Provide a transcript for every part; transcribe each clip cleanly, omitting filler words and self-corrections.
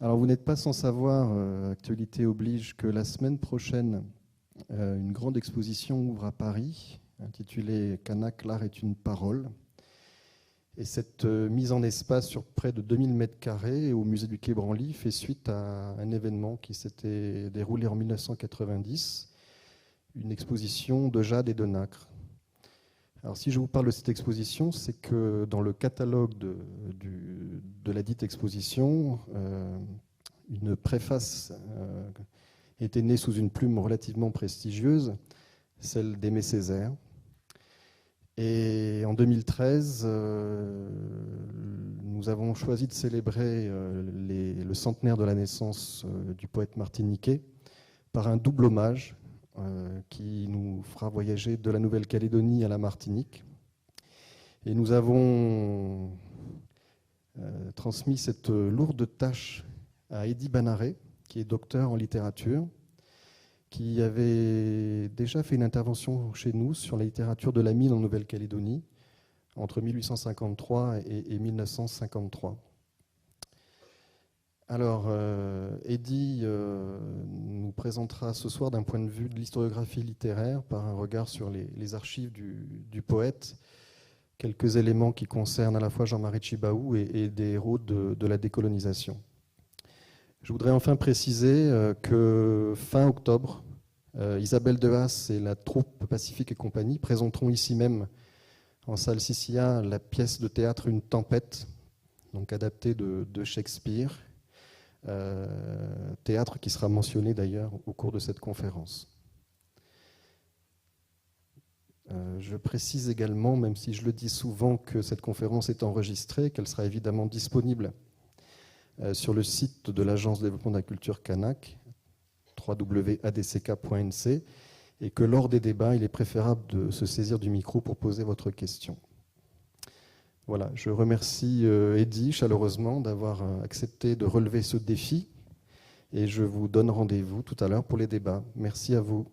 Alors, vous n'êtes pas sans savoir, actualité oblige, que la semaine prochaine, une grande exposition ouvre à Paris, intitulée Canaque, l'art est une parole. Et cette mise en espace sur près de 2000 mètres carrés au musée du Quai Branly fait suite à un événement qui s'était déroulé en 1990, une exposition de jade et de nacre. Alors, si je vous parle de cette exposition, c'est que dans le catalogue de la dite exposition, une préface était née sous une plume relativement prestigieuse, celle d'Aimé Césaire. Et en 2013, nous avons choisi de célébrer le centenaire de la naissance du poète martiniquais par un double hommage qui nous fera voyager de la Nouvelle-Calédonie à la Martinique. Et nous avons transmis cette lourde tâche à Eddy Banaré, qui est docteur en littérature, qui avait déjà fait une intervention chez nous sur la littérature de la mine en Nouvelle-Calédonie entre 1853 et 1953. Alors, Eddy nous présentera ce soir d'un point de vue de l'historiographie littéraire, par un regard sur les archives du poète, quelques éléments qui concernent à la fois Jean-Marie Tjibaou et des héros de la décolonisation. Je voudrais enfin préciser que fin octobre, Isabelle Dehaas et la troupe Pacifique et compagnie présenteront ici même, en salle Sissia, la pièce de théâtre Une tempête, donc adaptée de Shakespeare, théâtre qui sera mentionné d'ailleurs au cours de cette conférence. Je précise également, même si je le dis souvent, que cette conférence est enregistrée, qu'elle sera évidemment disponible sur le site de l'Agence de développement de la culture Canaque, www.adck.nc, et que lors des débats, il est préférable de se saisir du micro pour poser votre question. Voilà, je remercie Eddy chaleureusement d'avoir accepté de relever ce défi, et je vous donne rendez-vous tout à l'heure pour les débats. Merci à vous.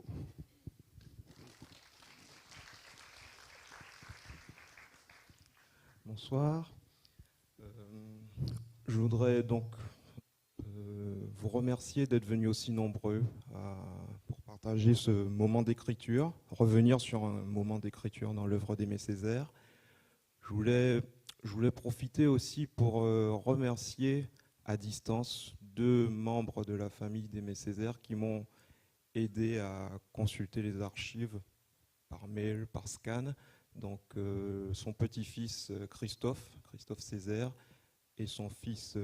Bonsoir. Je voudrais donc vous remercier d'être venus aussi nombreux pour partager ce moment d'écriture, revenir sur un moment d'écriture dans l'œuvre d'Aimé Césaire. Je voulais profiter aussi pour remercier à distance 2 membres de la famille d'Aimé Césaire qui m'ont aidé à consulter les archives par mail, par scan. Donc son petit-fils Christophe Césaire et son fils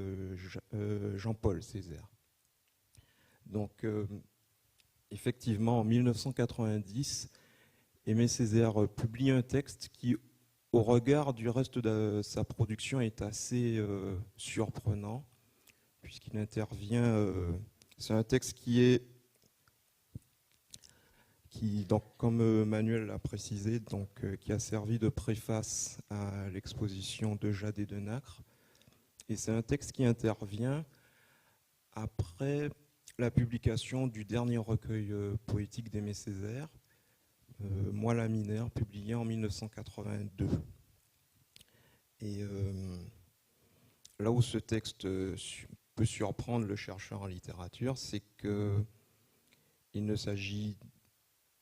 Jean-Paul Césaire. Donc effectivement, en 1990, Aimé Césaire publie un texte qui, au regard du reste de sa production, est assez surprenant, puisqu'il intervient. C'est un texte donc, comme Manuel l'a précisé, qui a servi de préface à l'exposition de Jade et de Nacre. Et c'est un texte qui intervient après la publication du dernier recueil poétique d'Aimé Césaire, Moi la Mineure, publié en 1982. Et là où ce texte peut surprendre le chercheur en littérature, c'est qu'il ne s'agit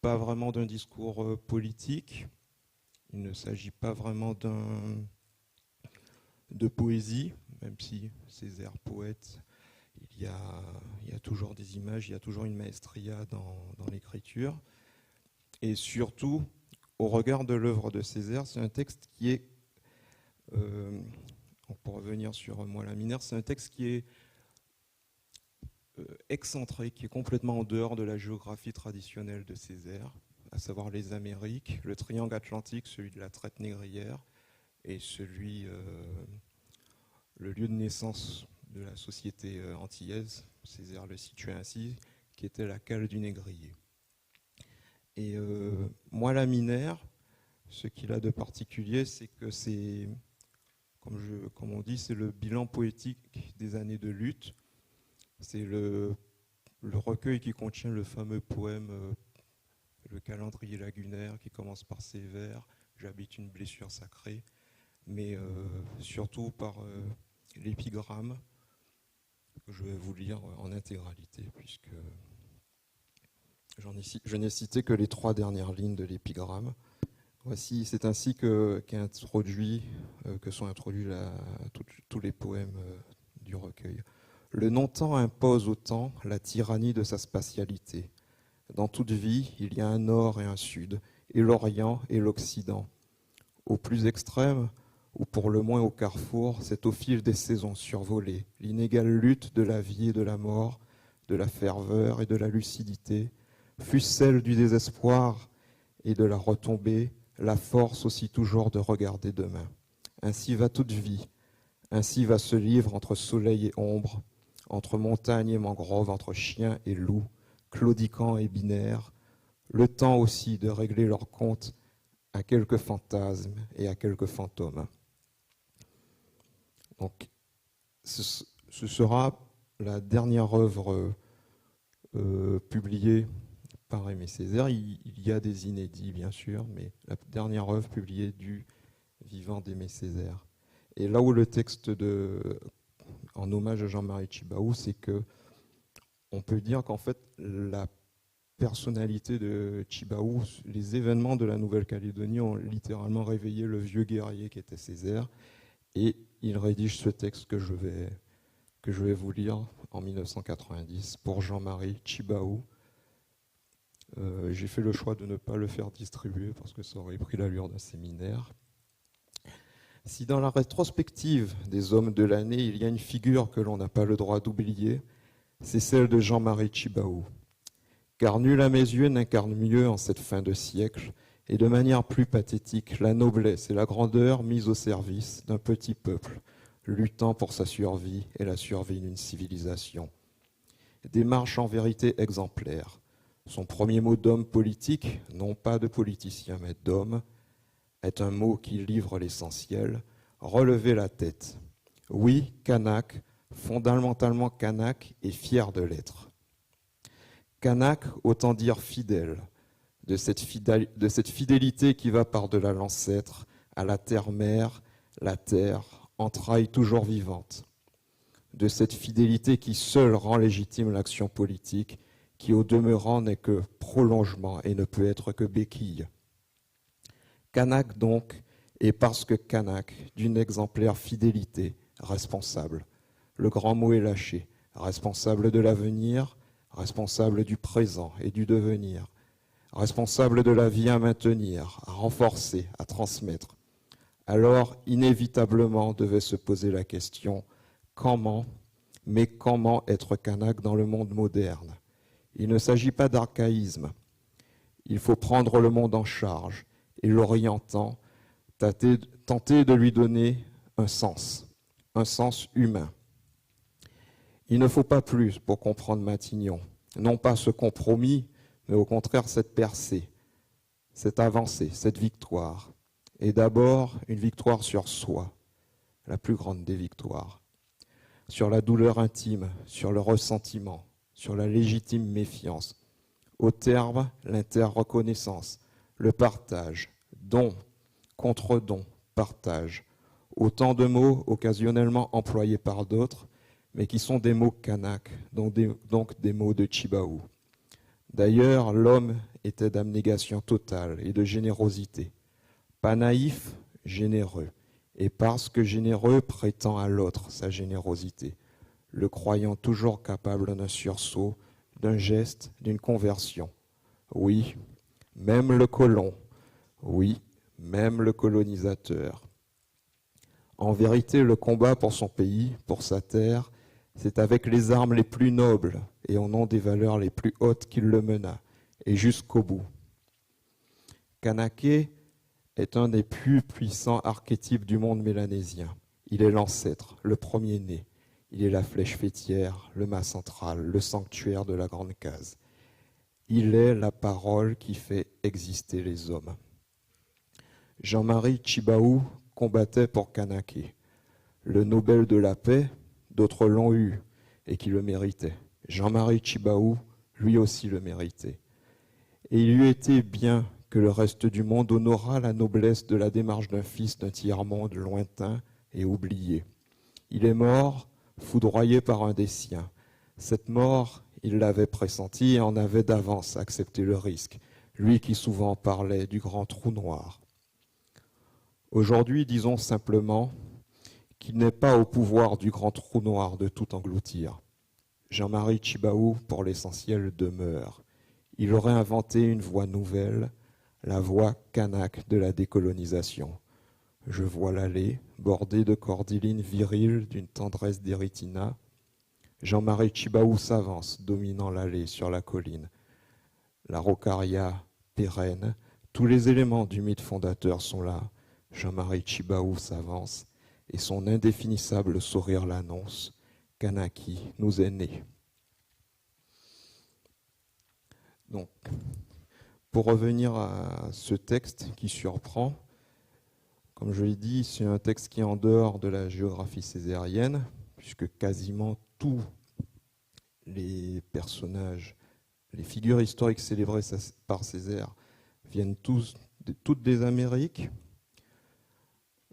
pas vraiment d'un discours politique, il ne s'agit pas vraiment de poésie, même si Césaire poète, il y a toujours des images, il y a toujours une maestria dans l'écriture. Et surtout, au regard de l'œuvre de Césaire, c'est un texte qui est, pour revenir sur Moi la Mineure, c'est un texte qui est excentré, qui est complètement en dehors de la géographie traditionnelle de Césaire, à savoir les Amériques, le triangle atlantique, celui de la traite négrière, et le lieu de naissance de la société antillaise, Césaire le situait ainsi, qui était la cale du négrier. Et Moi la Mineure, ce qu'il a de particulier, c'est que c'est, comme on dit, c'est le bilan poétique des années de lutte. C'est le recueil qui contient le fameux poème Le calendrier lagunaire, qui commence par ces vers, J'habite une blessure sacrée, mais surtout par l'épigramme que je vais vous lire en intégralité, puisque je n'ai cité que les 3 dernières lignes de l'épigramme. Voici, c'est ainsi que sont introduits tous les poèmes du recueil. Le non-temps impose au temps la tyrannie de sa spatialité. Dans toute vie, il y a un nord et un sud, et l'Orient et l'Occident. Au plus extrême, ou pour le moins au carrefour, c'est au fil des saisons survolées, l'inégale lutte de la vie et de la mort, de la ferveur et de la lucidité, fût celle du désespoir et de la retombée, la force aussi toujours de regarder demain. Ainsi va toute vie, ainsi va ce livre entre soleil et ombre, entre montagne et mangrove, entre chien et loup, claudiquant et binaire, le temps aussi de régler leur compte à quelques fantasmes et à quelques fantômes. Donc, ce sera la dernière œuvre publiée par Aimé Césaire. Il y a des inédits, bien sûr, mais la dernière œuvre publiée du vivant d'Aimé Césaire. Et là où le texte en hommage à Jean-Marie Tjibaou, c'est que on peut dire qu'en fait, la personnalité de Tjibaou, les événements de la Nouvelle-Calédonie ont littéralement réveillé le vieux guerrier qui était Césaire. Et il rédige ce texte que je vais vous lire en 1990 pour Jean-Marie Tjibaou. J'ai fait le choix de ne pas le faire distribuer parce que ça aurait pris l'allure d'un séminaire. Si dans la rétrospective des hommes de l'année, il y a une figure que l'on n'a pas le droit d'oublier, c'est celle de Jean-Marie Tjibaou. Car nul à mes yeux n'incarne mieux en cette fin de siècle et de manière plus pathétique la noblesse et la grandeur mises au service d'un petit peuple luttant pour sa survie et la survie d'une civilisation. Démarche en vérité exemplaire. Son premier mot d'homme politique, non pas de politicien mais d'homme, est un mot qui livre l'essentiel, relever la tête. Oui, Kanak, fondamentalement Kanak et fier de l'être. Kanak, autant dire fidèle, de cette fidélité qui va par-delà l'ancêtre, à la terre-mère, la terre, entraille toujours vivante. De cette fidélité qui seule rend légitime l'action politique, qui au demeurant n'est que prolongement et ne peut être que béquille. Kanak donc, et parce que Kanak, d'une exemplaire fidélité, responsable. Le grand mot est lâché, responsable de l'avenir, responsable du présent et du devenir, responsable de la vie à maintenir, à renforcer, à transmettre. Alors, inévitablement, devait se poser la question comment être Kanak dans le monde moderne? Il ne s'agit pas d'archaïsme. Il faut prendre le monde en charge et l'orientant, tenter de lui donner un sens humain. Il ne faut pas plus pour comprendre Matignon, non pas ce compromis, mais au contraire cette percée, cette avancée, cette victoire. Et d'abord, une victoire sur soi, la plus grande des victoires, sur la douleur intime, sur le ressentiment, sur la légitime méfiance. Au terme, l'inter-reconnaissance, le partage, don, contre-don, partage. Autant de mots occasionnellement employés par d'autres, mais qui sont des mots kanak, donc des mots de Tjibaou. D'ailleurs, l'homme était d'abnégation totale et de générosité. Pas naïf, généreux. Et parce que généreux, prétend à l'autre sa générosité, le croyant toujours capable d'un sursaut, d'un geste, d'une conversion. Oui, même le colon, oui, même le colonisateur. En vérité, le combat pour son pays, pour sa terre, c'est avec les armes les plus nobles et au nom des valeurs les plus hautes qu'il le mena, et jusqu'au bout. Kanaké est un des plus puissants archétypes du monde mélanésien. Il est l'ancêtre, le premier-né. Il est la flèche fêtière, le mât central, le sanctuaire de la grande case. Il est la parole qui fait exister les hommes. Jean-Marie Tjibaou combattait pour Kanaké. Le Nobel de la paix, d'autres l'ont eu et qui le méritaient. Jean-Marie Tjibaou, lui aussi le méritait. Et il lui était bien que le reste du monde honorât la noblesse de la démarche d'un fils d'un tiers-monde lointain et oublié. Il est mort foudroyé par un des siens. Cette mort, il l'avait pressentie et en avait d'avance accepté le risque, lui qui souvent parlait du grand trou noir. Aujourd'hui, disons simplement qu'il n'est pas au pouvoir du grand trou noir de tout engloutir. Jean-Marie Tjibaou, pour l'essentiel, demeure. Il aurait inventé une voie nouvelle, la voie kanak de la décolonisation. Je vois l'allée, bordée de cordylines viriles d'une tendresse d'érythina. Jean-Marie Tjibaou s'avance, dominant l'allée sur la colline. La rocaria pérenne, tous les éléments du mythe fondateur sont là. Jean-Marie Tjibaou s'avance et son indéfinissable sourire l'annonce. Kanaki nous est né. Donc, pour revenir à ce texte qui surprend, comme je l'ai dit, c'est un texte qui est en dehors de la géographie césarienne, puisque quasiment tous les personnages, les figures historiques célébrées par Césaire viennent toutes des Amériques,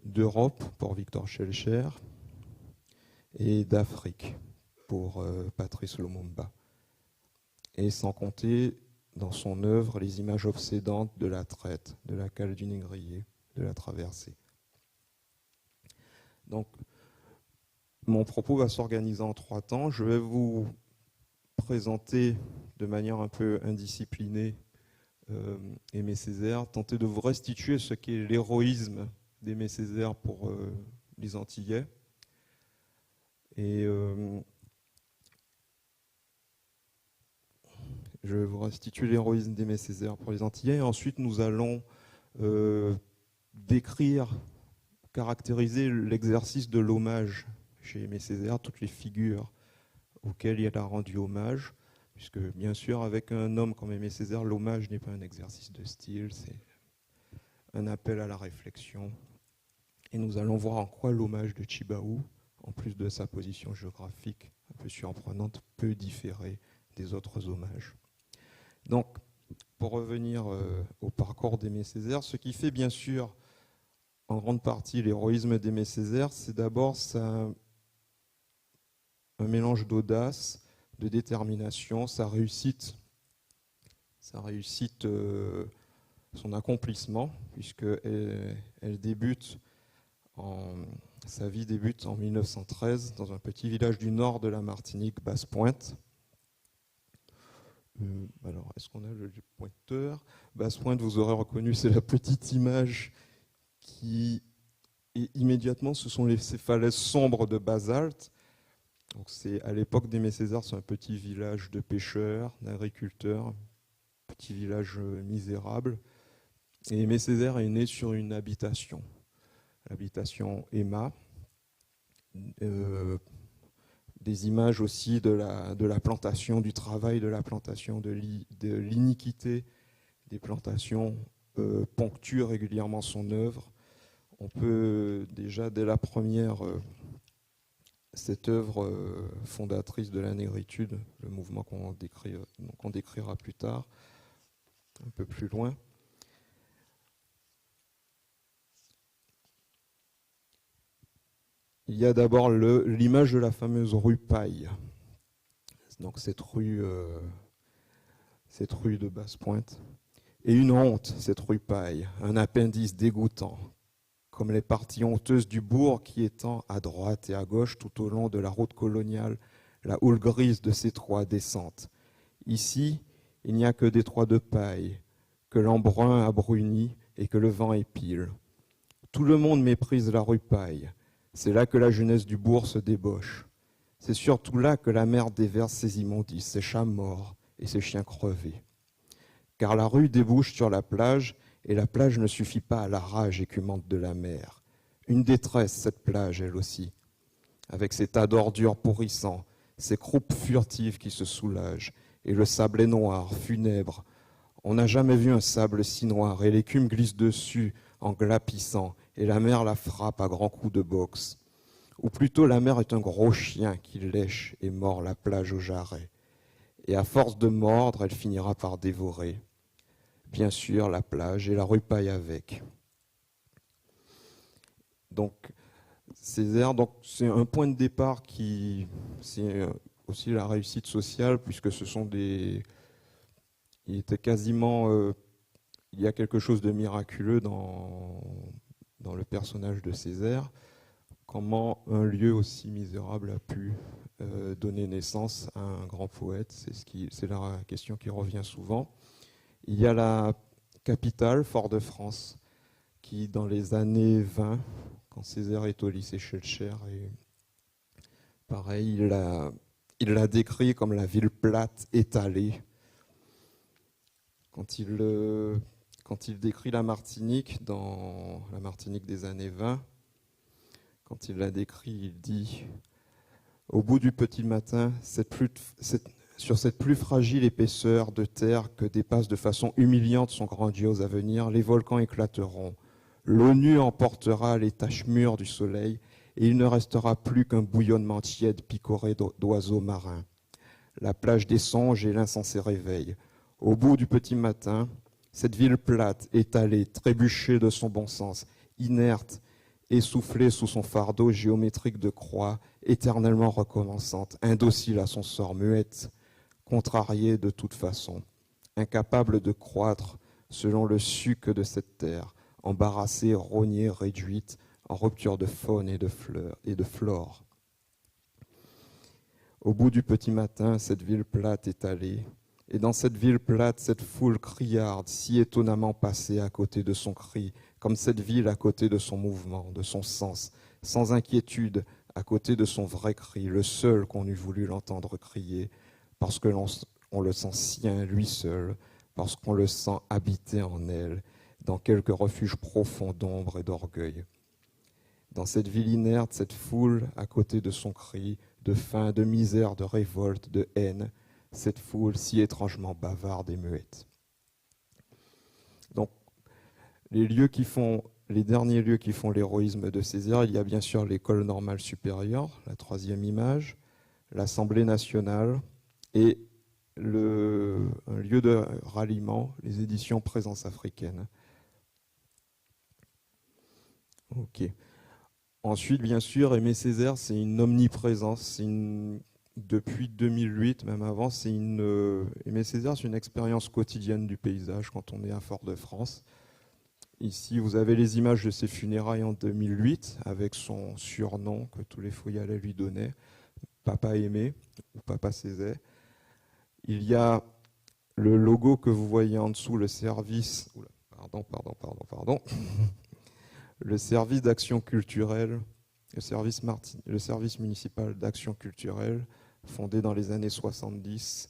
d'Europe pour Victor Schellcher et d'Afrique pour Patrice Lumumba. Et sans compter dans son œuvre les images obsédantes de la traite, de la cale du négrier, de la traversée. Donc, mon propos va s'organiser en 3 temps. Je vais vous présenter de manière un peu indisciplinée Aimé Césaire, tenter de vous restituer ce qu'est l'héroïsme d'Aimé Césaire pour les Antillais. Et je vais vous restituer l'héroïsme d'Aimé Césaire pour les Antillais. Et ensuite, nous allons décrire, caractériser l'exercice de l'hommage chez Aimé Césaire, toutes les figures auxquelles il a rendu hommage, puisque bien sûr, avec un homme comme Aimé Césaire, l'hommage n'est pas un exercice de style, c'est un appel à la réflexion. Et nous allons voir en quoi l'hommage de Tjibaou, en plus de sa position géographique un peu surprenante, peut différer des autres hommages. Donc, pour revenir au parcours d'Aimé Césaire, ce qui fait bien sûr en grande partie l'héroïsme d'Aimé Césaire, c'est d'abord un mélange d'audace, de détermination, sa réussite, son accomplissement, puisqu'elle débute sa vie débute en 1913 dans un petit village du nord de la Martinique, Basse-Pointe. Alors, est-ce qu'on a le pointeur ? Basse-Pointe, vous aurez reconnu, c'est la petite image qui est immédiatement, ce sont ces falaises sombres de basalte. Donc c'est à l'époque d'Aimé Césaire, c'est un petit village de pêcheurs, d'agriculteurs, petit village misérable. Et Aimé Césaire est né sur une habitation, l'habitation Emma. Des images aussi de la plantation, du travail de la plantation, de l'iniquité des plantations ponctuent régulièrement son œuvre. On peut déjà, dès la première, cette œuvre fondatrice de la négritude, le mouvement qu'on décrira plus tard, un peu plus loin. Il y a d'abord l'image de la fameuse rue Paille. Donc cette rue de Basse-Pointe. Et une honte, cette rue Paille, un appendice dégoûtant, comme les parties honteuses du bourg qui étend à droite et à gauche tout au long de la route coloniale, la houle grise de ces 3 descentes. Ici, il n'y a que des toits de paille, que l'embrun a bruni et que le vent épile. Tout le monde méprise la rue Paille. C'est là que la jeunesse du bourg se débauche. C'est surtout là que la mer déverse ses immondices, ses chats morts et ses chiens crevés. Car la rue débouche sur la plage, et la plage ne suffit pas à la rage écumante de la mer. Une détresse, cette plage, elle aussi, avec ses tas d'ordures pourrissants, ses croupes furtives qui se soulagent, et le sable est noir, funèbre. On n'a jamais vu un sable si noir, et l'écume glisse dessus en glapissant, et la mer la frappe à grands coups de boxe. Ou plutôt, la mer est un gros chien qui lèche et mord la plage au jarret. Et à force de mordre, elle finira par dévorer. Bien sûr, la plage et la rue Paille avec. Donc, Césaire, donc c'est un point de départ c'est aussi la réussite sociale, puisque il était quasiment, il y a quelque chose de miraculeux dans le personnage de Césaire. Comment un lieu aussi misérable a pu donner naissance à un grand poète, c'est la question qui revient souvent. Il y a la capitale, Fort-de-France, qui dans les années 20, quand Césaire est au lycée Schœlcher, et pareil, il l'a décrit comme la ville plate, étalée. Quand il décrit la Martinique, dans la Martinique des années 20, quand il la décrit, il dit « Au bout du petit matin, sur cette plus fragile épaisseur de terre que dépasse de façon humiliante son grandiose avenir, les volcans éclateront. L'eau nue emportera les taches mûres du soleil et il ne restera plus qu'un bouillonnement tiède picoré d'oiseaux marins. La plage des songes et l'insensé réveil. Au bout du petit matin, cette ville plate, étalée, trébuchée de son bon sens, inerte, essoufflée sous son fardeau géométrique de croix, éternellement recommençante, indocile à son sort, muette, contrariée de toute façon, incapable de croître selon le suc de cette terre, embarrassée, rognée, réduite, en rupture de faune et de flore. Au bout du petit matin, cette ville plate étalée, et dans cette ville plate, cette foule criarde, si étonnamment passée à côté de son cri, comme cette ville à côté de son mouvement, de son sens, sans inquiétude, à côté de son vrai cri, le seul qu'on eût voulu l'entendre crier, parce que on le sent sien, lui seul, parce qu'on le sent habiter en elle, dans quelque refuge profond d'ombre et d'orgueil. Dans cette ville inerte, cette foule, à côté de son cri, de faim, de misère, de révolte, de haine, cette foule si étrangement bavarde et muette. Donc, les derniers lieux qui font l'héroïsme de Césaire, il y a bien sûr l'école normale supérieure, la troisième image, l'Assemblée nationale et un lieu de ralliement, les éditions Présence africaine. Ok. Ensuite, bien sûr, Aimé Césaire, c'est une omniprésence. Depuis 2008, même avant, Aimé Césaire, c'est une expérience quotidienne du paysage quand on est à Fort-de-France. Ici, vous avez les images de ses funérailles en 2008, avec son surnom que tous les Fouillalais lui donnaient, Papa Aimé ou Papa Césaire. Il y a le logo que vous voyez en dessous, le service... Pardon. Le service d'action culturelle, le service municipal d'action culturelle, fondé dans les années 70,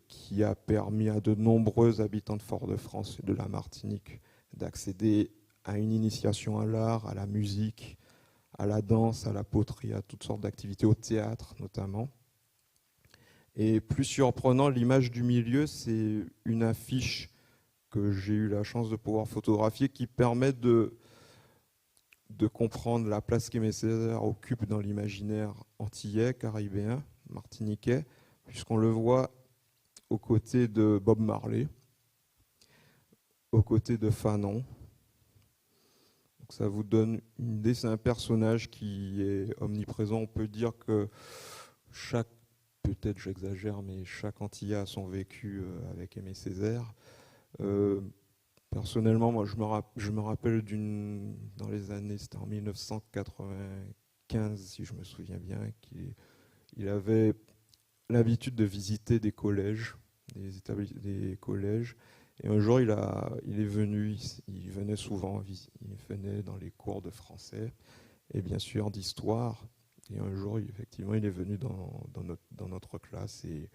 qui a permis à de nombreux habitants de Fort-de-France et de la Martinique d'accéder à une initiation à l'art, à la musique, à la danse, à la poterie, à toutes sortes d'activités, au théâtre notamment. Et plus surprenant, l'image du milieu, c'est une affiche que j'ai eu la chance de pouvoir photographier qui permet de comprendre la place qu'Aimé Césaire occupe dans l'imaginaire antillais, caribéen, martiniquais, puisqu'on le voit aux côtés de Bob Marley, aux côtés de Fanon. Donc ça vous donne une idée, c'est un personnage qui est omniprésent. On peut dire que peut-être j'exagère, mais chaque Antillais a son vécu avec Aimé Césaire. Personnellement, moi, je me rappelle dans les années, c'était en 1995, si je me souviens bien, qu'il avait l'habitude de visiter des collèges, des collèges. Et un jour, il venait souvent, il venait dans les cours de français et bien sûr d'histoire. Et un jour, effectivement, il est venu dans notre classe et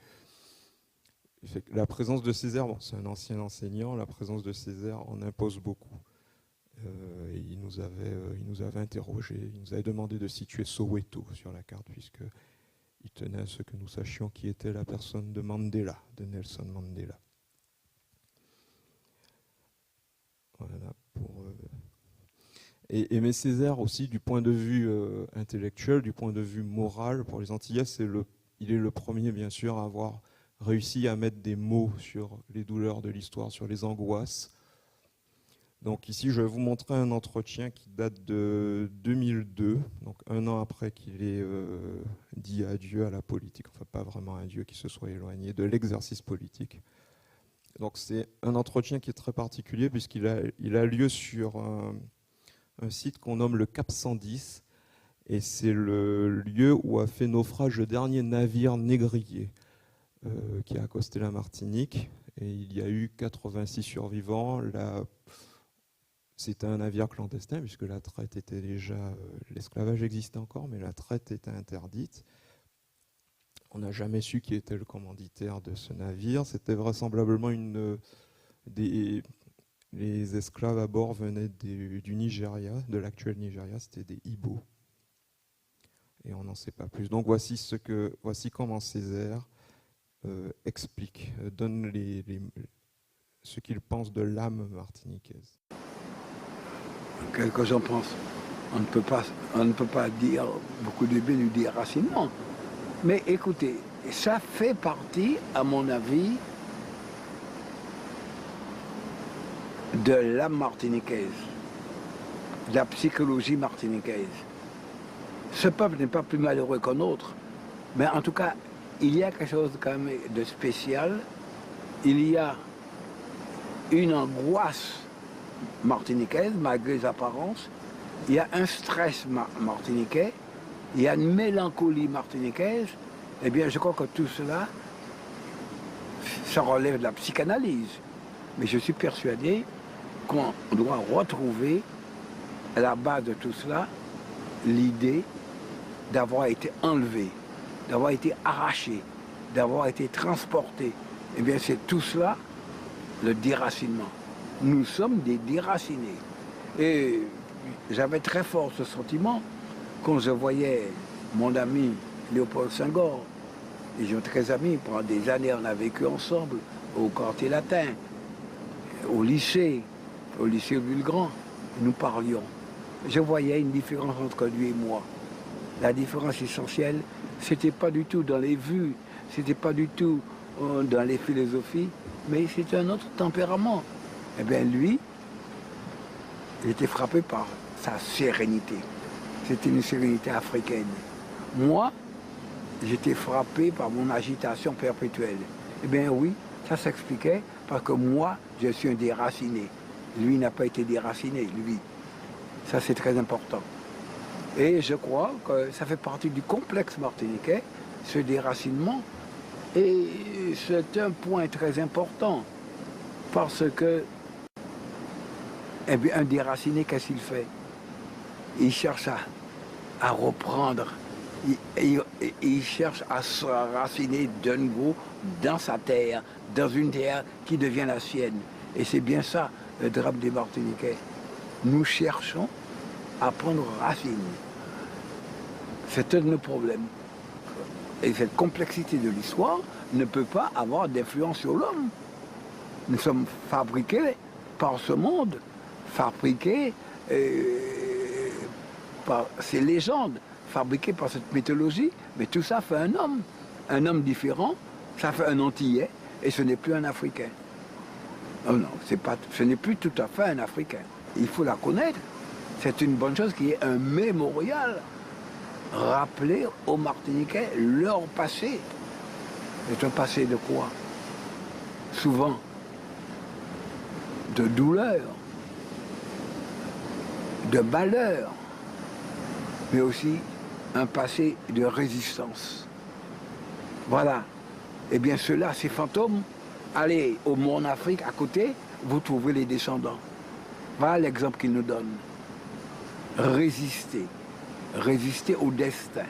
la présence de Césaire, c'est un ancien enseignant, la présence de Césaire en impose beaucoup. Et il nous avait interrogé, il nous avait demandé de situer Soweto sur la carte, puisqu'il tenait à ce que nous sachions qui était la personne de Mandela, de Nelson Mandela. Voilà Et Aimé Césaire aussi, du point de vue intellectuel, du point de vue moral, pour les Antillais, il est le premier, bien sûr, à avoir réussi à mettre des mots sur les douleurs de l'histoire, sur les angoisses. Donc ici, je vais vous montrer un entretien qui date de 2002, donc un an après qu'il ait dit adieu à la politique, enfin pas vraiment adieu, qu'il se soit éloigné de l'exercice politique. Donc c'est un entretien qui est très particulier puisqu'il a lieu sur un site qu'on nomme le Cap 110, et c'est le lieu où a fait naufrage le dernier navire négrier qui a accosté la Martinique, et il y a eu 86 survivants. C'était un navire clandestin puisque la traite était déjà, l'esclavage existait encore, mais la traite était interdite. On n'a jamais su qui était le commanditaire de ce navire. C'était vraisemblablement les esclaves à bord venaient du Nigeria, de l'actuel Nigeria, c'était des Igbo. Et on n'en sait pas plus. Donc voici comment Césaire explique, donne ce qu'il pense de l'âme martiniquaise. Qu'est-ce que j'en pense? On ne peut pas dire beaucoup de bien du déracinement. Mais écoutez, ça fait partie, à mon avis, de l'âme martiniquaise, de la psychologie martiniquaise. Ce peuple n'est pas plus malheureux qu'un autre, mais en tout cas, il y a quelque chose quand même de spécial. Il y a une angoisse martiniquaise, malgré les apparences. Il y a un stress martiniquais. Il y a une mélancolie martiniquaise. Eh bien, je crois que tout cela, ça relève de la psychanalyse. Mais je suis persuadé qu'on doit retrouver à la base de tout cela l'idée d'avoir été enlevé, d'avoir été arraché, d'avoir été transporté. Eh bien, c'est tout cela, le déracinement. Nous sommes des déracinés. Et j'avais très fort ce sentiment quand je voyais mon ami Léopold Senghor, et j'ai très amis, pendant des années on a vécu ensemble, au quartier latin, au lycée Louis-le-Grand, nous parlions. Je voyais une différence entre lui et moi. La différence essentielle, c'était pas du tout dans les vues, c'était pas du tout dans les philosophies, mais c'était un autre tempérament. Eh bien lui, il était frappé par sa sérénité. C'était une sérénité africaine. Moi, j'étais frappé par mon agitation perpétuelle. Eh bien oui, ça s'expliquait parce que moi, je suis un déraciné. Lui n'a pas été déraciné, lui. Ça, c'est très important. Et je crois que ça fait partie du complexe martiniquais, ce déracinement. Et c'est un point très important parce que, eh bien, un déraciné, qu'est-ce qu'il fait? Il cherche à reprendre, il cherche à se raciner de nouveau dans sa terre, dans une terre qui devient la sienne. Et c'est bien ça, le drame des Martiniquais. Nous cherchons à prendre racine. C'est un de nos problèmes. Et cette complexité de l'histoire ne peut pas avoir d'influence sur l'homme. Nous sommes fabriqués par ce monde, fabriqués par ces légendes, fabriqués par cette mythologie, mais tout ça fait un homme. Un homme différent, ça fait un Antillais, et ce n'est plus un Africain. Oh non, ce n'est plus tout à fait un Africain. Il faut la connaître. C'est une bonne chose qu'il y ait un mémorial. Rappeler aux Martiniquais leur passé. C'est un passé de quoi? Souvent de douleur, de malheur, mais aussi un passé de résistance. Voilà. Eh bien, ceux-là, ces fantômes, allez au Monde Afrique à côté, vous trouvez les descendants. Voilà l'exemple qu'ils nous donnent. Résister. Résister au destin.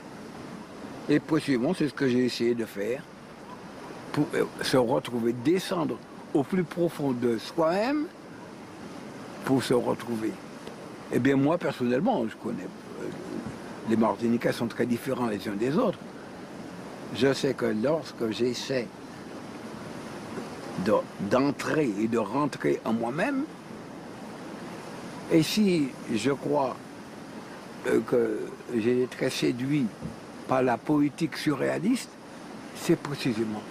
Et précisément, c'est ce que j'ai essayé de faire pour se retrouver, descendre au plus profond de soi-même pour se retrouver. Eh bien, moi, personnellement, je connais... les Martiniquais sont très différents les uns des autres. Je sais que lorsque j'essaie d'entrer et de rentrer en moi-même, et si je crois que j'ai été très séduit par la poétique surréaliste, c'est précisément,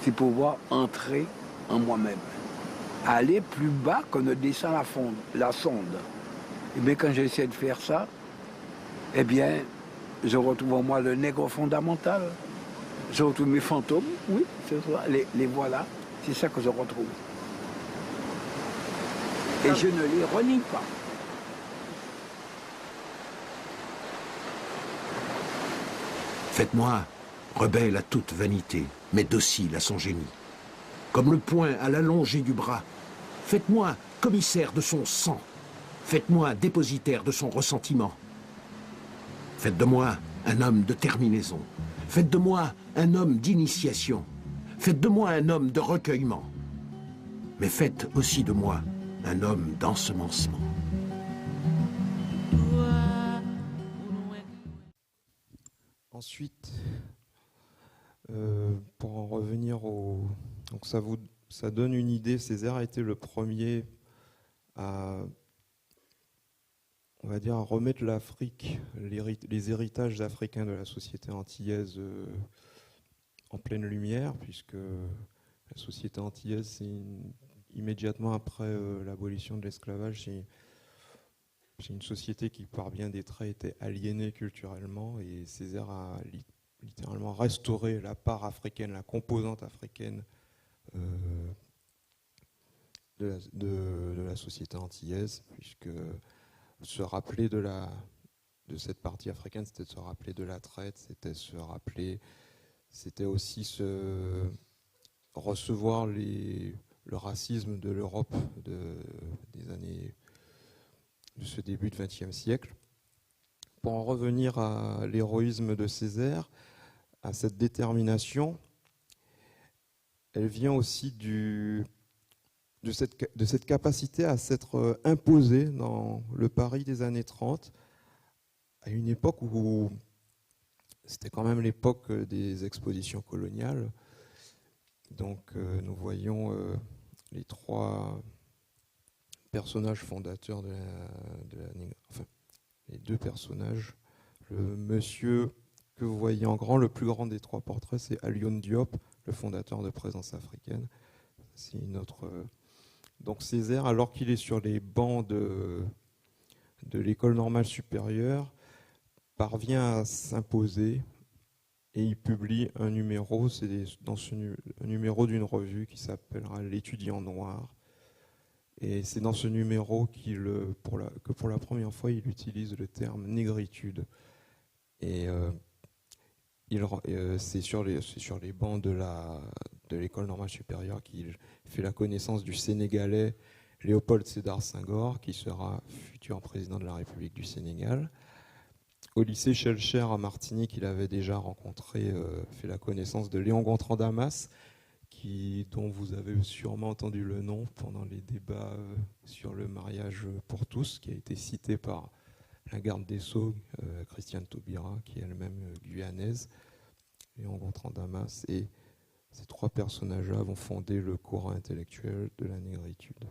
c'est pouvoir entrer en moi-même. aller plus bas qu'on ne descend la sonde. Et bien quand j'essaie de faire ça, eh bien, je retrouve en moi le nègre fondamental. Je retrouve mes fantômes, oui, c'est ça, les voilà. C'est ça que je retrouve. Et je ne les renie pas. Faites-moi rebelle à toute vanité, mais docile à son génie. Comme le poing à l'allongée du bras. Faites-moi commissaire de son sang. Faites-moi dépositaire de son ressentiment. Faites de moi un homme de terminaison. Faites de moi un homme d'initiation. Faites de moi un homme de recueillement. Mais faites aussi de moi un homme d'ensemencement. Ensuite, pour en revenir au... Donc ça donne une idée, Césaire a été le premier à, on va dire, à remettre l'Afrique, les héritages africains de la société antillaise en pleine lumière, puisque la société antillaise, c'est immédiatement après l'abolition de l'esclavage, c'est une société qui, par bien des traits, était aliénée culturellement, et Césaire a littéralement restauré la part africaine, la composante africaine de la société antillaise, puisque se rappeler de cette partie africaine, c'était se rappeler de la traite, c'était aussi recevoir le racisme de l'Europe des années de ce début du XXe siècle. Pour en revenir à l'héroïsme de Césaire, à cette détermination, elle vient aussi de cette capacité à s'être imposée dans le Paris des années 30, à une époque où c'était quand même l'époque des expositions coloniales. Donc nous voyons les trois personnages fondateurs les deux personnages. Le monsieur que vous voyez en grand, le plus grand des trois portraits, c'est Alioune Diop, le fondateur de Présence africaine. C'est une autre. Donc Césaire, alors qu'il est sur les bancs de l'école normale supérieure, parvient à s'imposer et il publie un numéro. C'est un numéro d'une revue qui s'appellera L'Étudiant Noir. Et c'est dans ce numéro que pour la première fois, il utilise le terme négritude. Et c'est sur les bancs de l'école normale supérieure qu'il fait la connaissance du Sénégalais Léopold Sédar Senghor, qui sera futur président de la République du Sénégal. Au lycée Schellcher à Martinique, il avait déjà fait la connaissance de Léon Gontran Damas, dont vous avez sûrement entendu le nom pendant les débats sur le mariage pour tous, qui a été cité par la garde des Sceaux, Christiane Taubira, qui est elle-même guyanaise. Léon Gontran Damas, et ces trois personnages-là vont fonder le courant intellectuel de la négritude.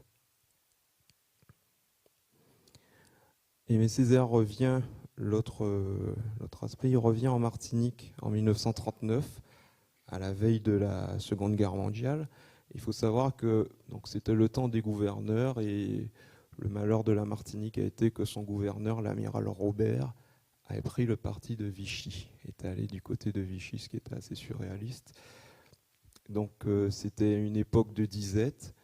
Et mais Césaire revient, l'autre aspect, il revient en Martinique en 1939, à la veille de la Seconde Guerre mondiale. Il faut savoir que c'était le temps des gouverneurs, et le malheur de la Martinique a été que son gouverneur, l'amiral Robert, avait pris le parti de Vichy, est allé du côté de Vichy, ce qui était assez surréaliste. Donc c'était une époque de disette.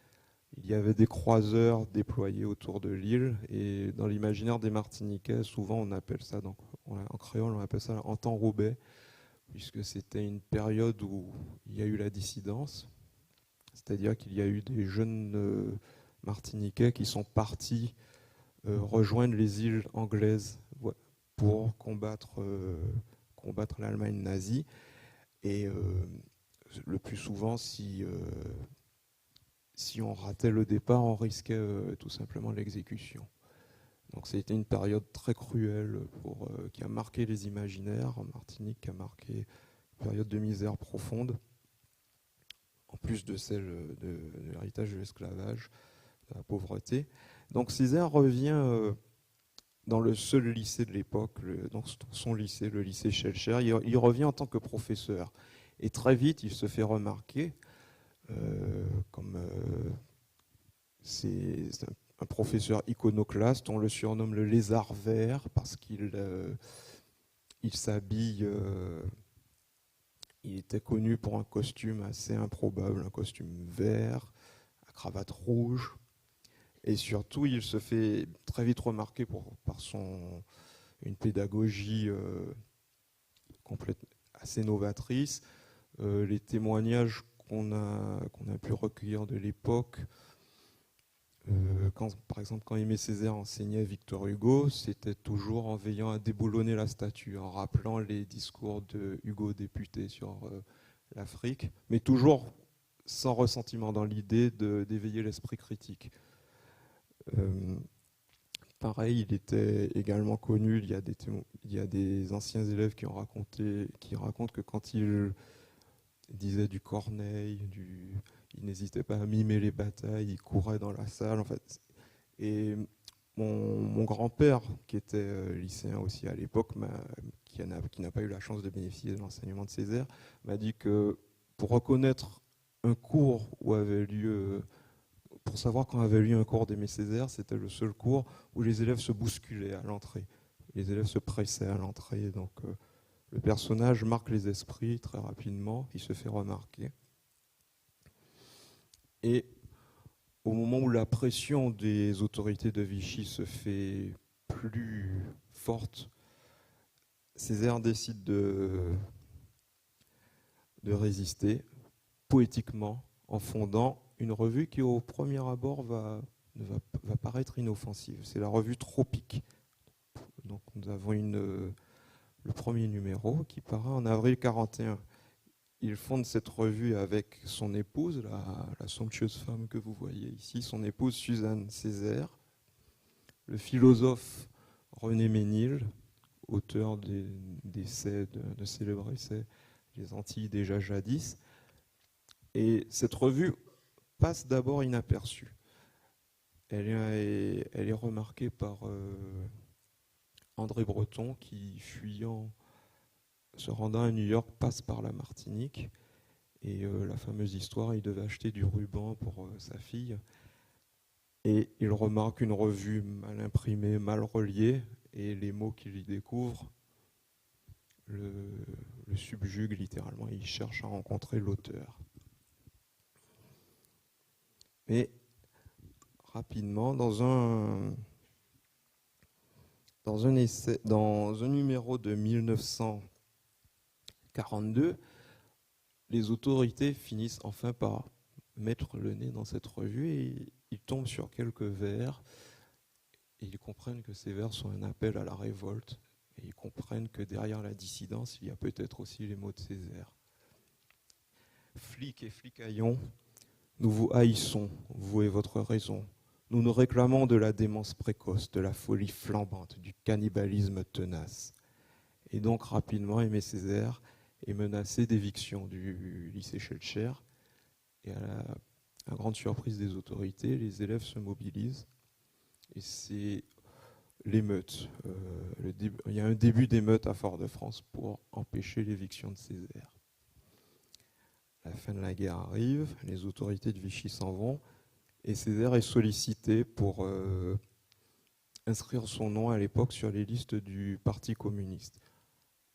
Il y avait des croiseurs déployés autour de l'île, et dans l'imaginaire des Martiniquais, souvent on appelle ça, en créole on appelle ça en temps Roubaix, puisque c'était une période où il y a eu la dissidence, c'est-à-dire qu'il y a eu des jeunes Martiniquais qui sont partis rejoindre les îles anglaises pour combattre l'Allemagne nazie. Et le plus souvent, si on ratait le départ, on risquait tout simplement l'exécution. Donc c'était une période très cruelle qui a marqué les imaginaires en Martinique, qui a marqué une période de misère profonde, en plus de celle de l'héritage de l'esclavage, de la pauvreté. Donc Césaire revient dans le seul lycée de l'époque, dans son lycée, le lycée Schellcher. Il revient en tant que professeur. Et très vite, il se fait remarquer comme c'est un professeur iconoclaste, on le surnomme le lézard vert parce qu'il s'habille, il était connu pour un costume assez improbable, un costume vert, à cravate rouge, et surtout il se fait très vite remarquer par une pédagogie assez novatrice. Les témoignages qu'on a pu recueillir de l'époque, par exemple quand Aimé Césaire enseignait Victor Hugo, c'était toujours en veillant à déboulonner la statue, en rappelant les discours de Hugo député sur l'Afrique, mais toujours sans ressentiment, dans l'idée d'éveiller l'esprit critique. Pareil, il était également connu, il y a des anciens élèves qui racontent que quand il disait du Corneille, il n'hésitait pas à mimer les batailles, il courait dans la salle, en fait. Et mon grand-père, qui était lycéen aussi à l'époque, qui n'a pas eu la chance de bénéficier de l'enseignement de Césaire, m'a dit que pour reconnaître un cours pour savoir quand avait lieu un cours d'Aimé Césaire, c'était le seul cours où les élèves se bousculaient à l'entrée. Les élèves se pressaient à l'entrée, donc le personnage marque les esprits très rapidement, il se fait remarquer. Et au moment où la pression des autorités de Vichy se fait plus forte, Césaire décide de résister poétiquement en fondant une revue qui au premier abord va paraître inoffensive. C'est la revue Tropique. Donc nous avons le premier numéro qui paraît en avril 1941. Il fonde cette revue avec son épouse, la somptueuse femme que vous voyez ici, son épouse Suzanne Césaire, le philosophe René Ménil, auteur de célèbres essais, Les Antilles déjà jadis. Et cette revue passe d'abord inaperçue. Elle est remarquée par André Breton qui, fuyant, se rendant à New York, passe par la Martinique. Et la fameuse histoire, il devait acheter du ruban pour sa fille. Et il remarque une revue mal imprimée, mal reliée, et les mots qu'il y découvre le subjuguent littéralement. Il cherche à rencontrer l'auteur. Mais rapidement, dans un numéro de 1942, les autorités finissent enfin par mettre le nez dans cette revue et ils tombent sur quelques vers et ils comprennent que ces vers sont un appel à la révolte et ils comprennent que derrière la dissidence, il y a peut-être aussi les mots de Césaire. Flics et flicaillons, nous vous haïssons, vous et votre raison. Nous nous réclamons de la démence précoce, de la folie flambante, du cannibalisme tenace. Et donc rapidement, Aimé Césaire est menacé d'éviction du lycée Schellcher. Et à la grande surprise des autorités, les élèves se mobilisent. Et c'est l'émeute. Il y a un début d'émeute à Fort-de-France pour empêcher l'éviction de Césaire. La fin de la guerre arrive, les autorités de Vichy s'en vont, et Césaire est sollicité pour inscrire son nom à l'époque sur les listes du Parti communiste.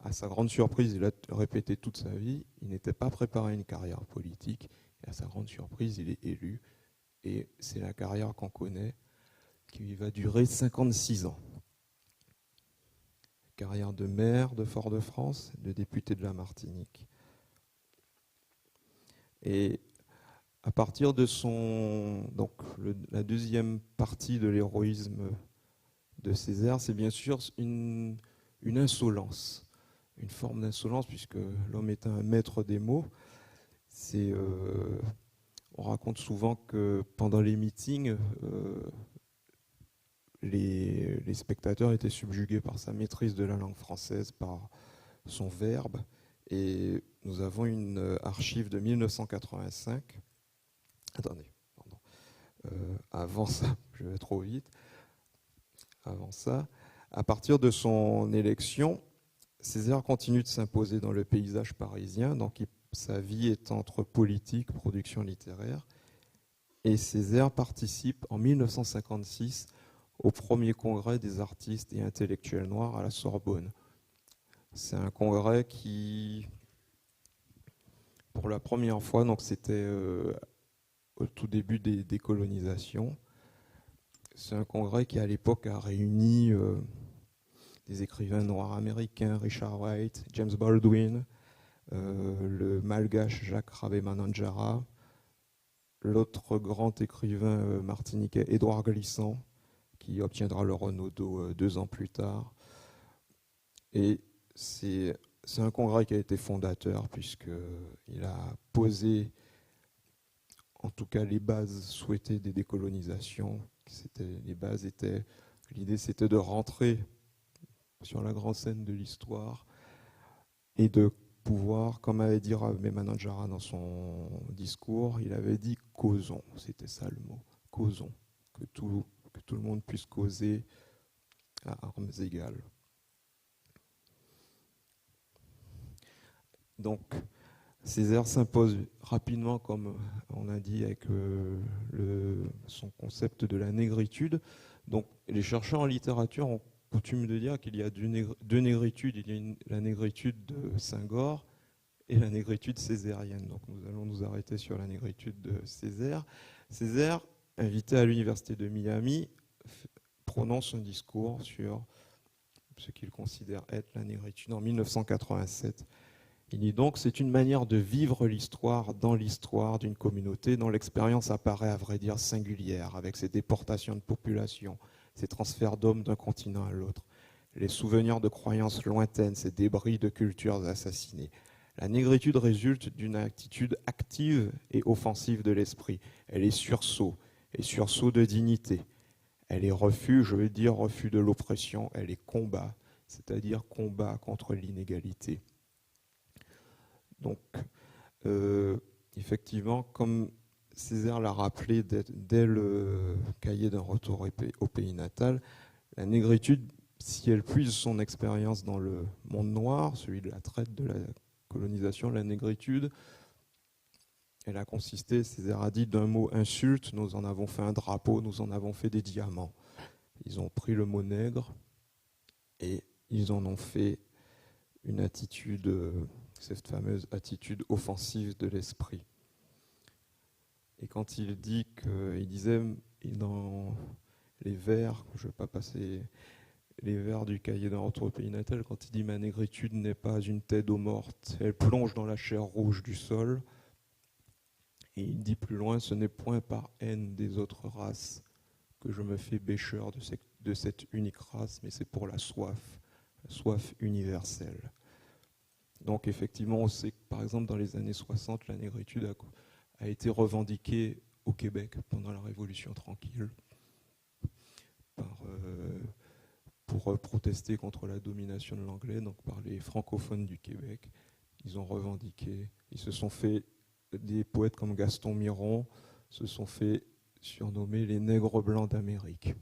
À sa grande surprise, il a répété toute sa vie, il n'était pas préparé à une carrière politique, et à sa grande surprise, il est élu, et c'est la carrière qu'on connaît, qui va durer 56 ans. Carrière de maire de Fort-de-France, de député de la Martinique. Et à partir de la deuxième partie de l'héroïsme de Césaire, c'est bien sûr une insolence, une forme d'insolence, puisque l'homme est un maître des mots. On raconte souvent que pendant les meetings, les spectateurs étaient subjugués par sa maîtrise de la langue française, par son verbe. Et nous avons une archive de 1985. Attendez, pardon. Avant ça, je vais trop vite. Avant ça, à partir de son élection, Césaire continue de s'imposer dans le paysage parisien. Donc sa vie est entre politique, production littéraire. Et Césaire participe en 1956 au premier congrès des artistes et intellectuels noirs à la Sorbonne. C'est un congrès qui, pour la première fois, donc c'était au tout début des décolonisations, c'est un congrès qui à l'époque a réuni des écrivains noirs américains, Richard Wright, James Baldwin, le malgache Jacques Rabé-Mananjara, l'autre grand écrivain martiniquais Édouard Glissant, qui obtiendra le Renaudot 2 ans plus tard. Et c'est un congrès qui a été fondateur puisqu'il a posé en tout cas les bases souhaitées des décolonisations. L'idée c'était de rentrer sur la grande scène de l'histoire et de pouvoir, comme avait dit Rabé Mananjara dans son discours, il avait dit causons, c'était ça le mot, causons, que tout le monde puisse causer à armes égales. Donc, Césaire s'impose rapidement, comme on a dit, avec son concept de la négritude. Donc, les chercheurs en littérature ont coutume de dire qu'il y a deux négritudes. Il y a la négritude de Senghor et la négritude césarienne. Donc, nous allons nous arrêter sur la négritude de Césaire. Césaire, invité à l'université de Miami, prononce un discours sur ce qu'il considère être la négritude en 1987. Il dit donc c'est une manière de vivre l'histoire dans l'histoire d'une communauté dont l'expérience apparaît à vrai dire singulière, avec ses déportations de population, ses transferts d'hommes d'un continent à l'autre, les souvenirs de croyances lointaines, ces débris de cultures assassinées. La négritude résulte d'une attitude active et offensive de l'esprit. Elle est sursaut, et sursaut de dignité. Elle est refus, je veux dire refus de l'oppression. Elle est combat, c'est-à-dire combat contre l'inégalité. Donc, effectivement, comme Césaire l'a rappelé dès le cahier d'un retour au pays natal, la négritude, si elle puise son expérience dans le monde noir, celui de la traite, de la colonisation, la négritude, elle a consisté, Césaire a dit, d'un mot insulte, nous en avons fait un drapeau, nous en avons fait des diamants. Ils ont pris le mot nègre et ils en ont fait une attitude, cette fameuse attitude offensive de l'esprit. Et quand il dit qu'il disait dans les vers, je ne vais pas passer les vers du cahier d'un retour au pays natal, quand il dit ma négritude n'est pas une tête d'eau morte, elle plonge dans la chair rouge du sol. Et il dit plus loin, ce n'est point par haine des autres races que je me fais bêcheur de cette unique race, mais c'est pour la soif universelle. Donc effectivement, on sait que par exemple dans les années 60, la négritude a été revendiquée au Québec pendant la Révolution tranquille pour protester contre la domination de l'anglais, donc par les francophones du Québec. Ils ont revendiqué, ils se sont fait, des poètes comme Gaston Miron se sont fait surnommer les nègres blancs d'Amérique.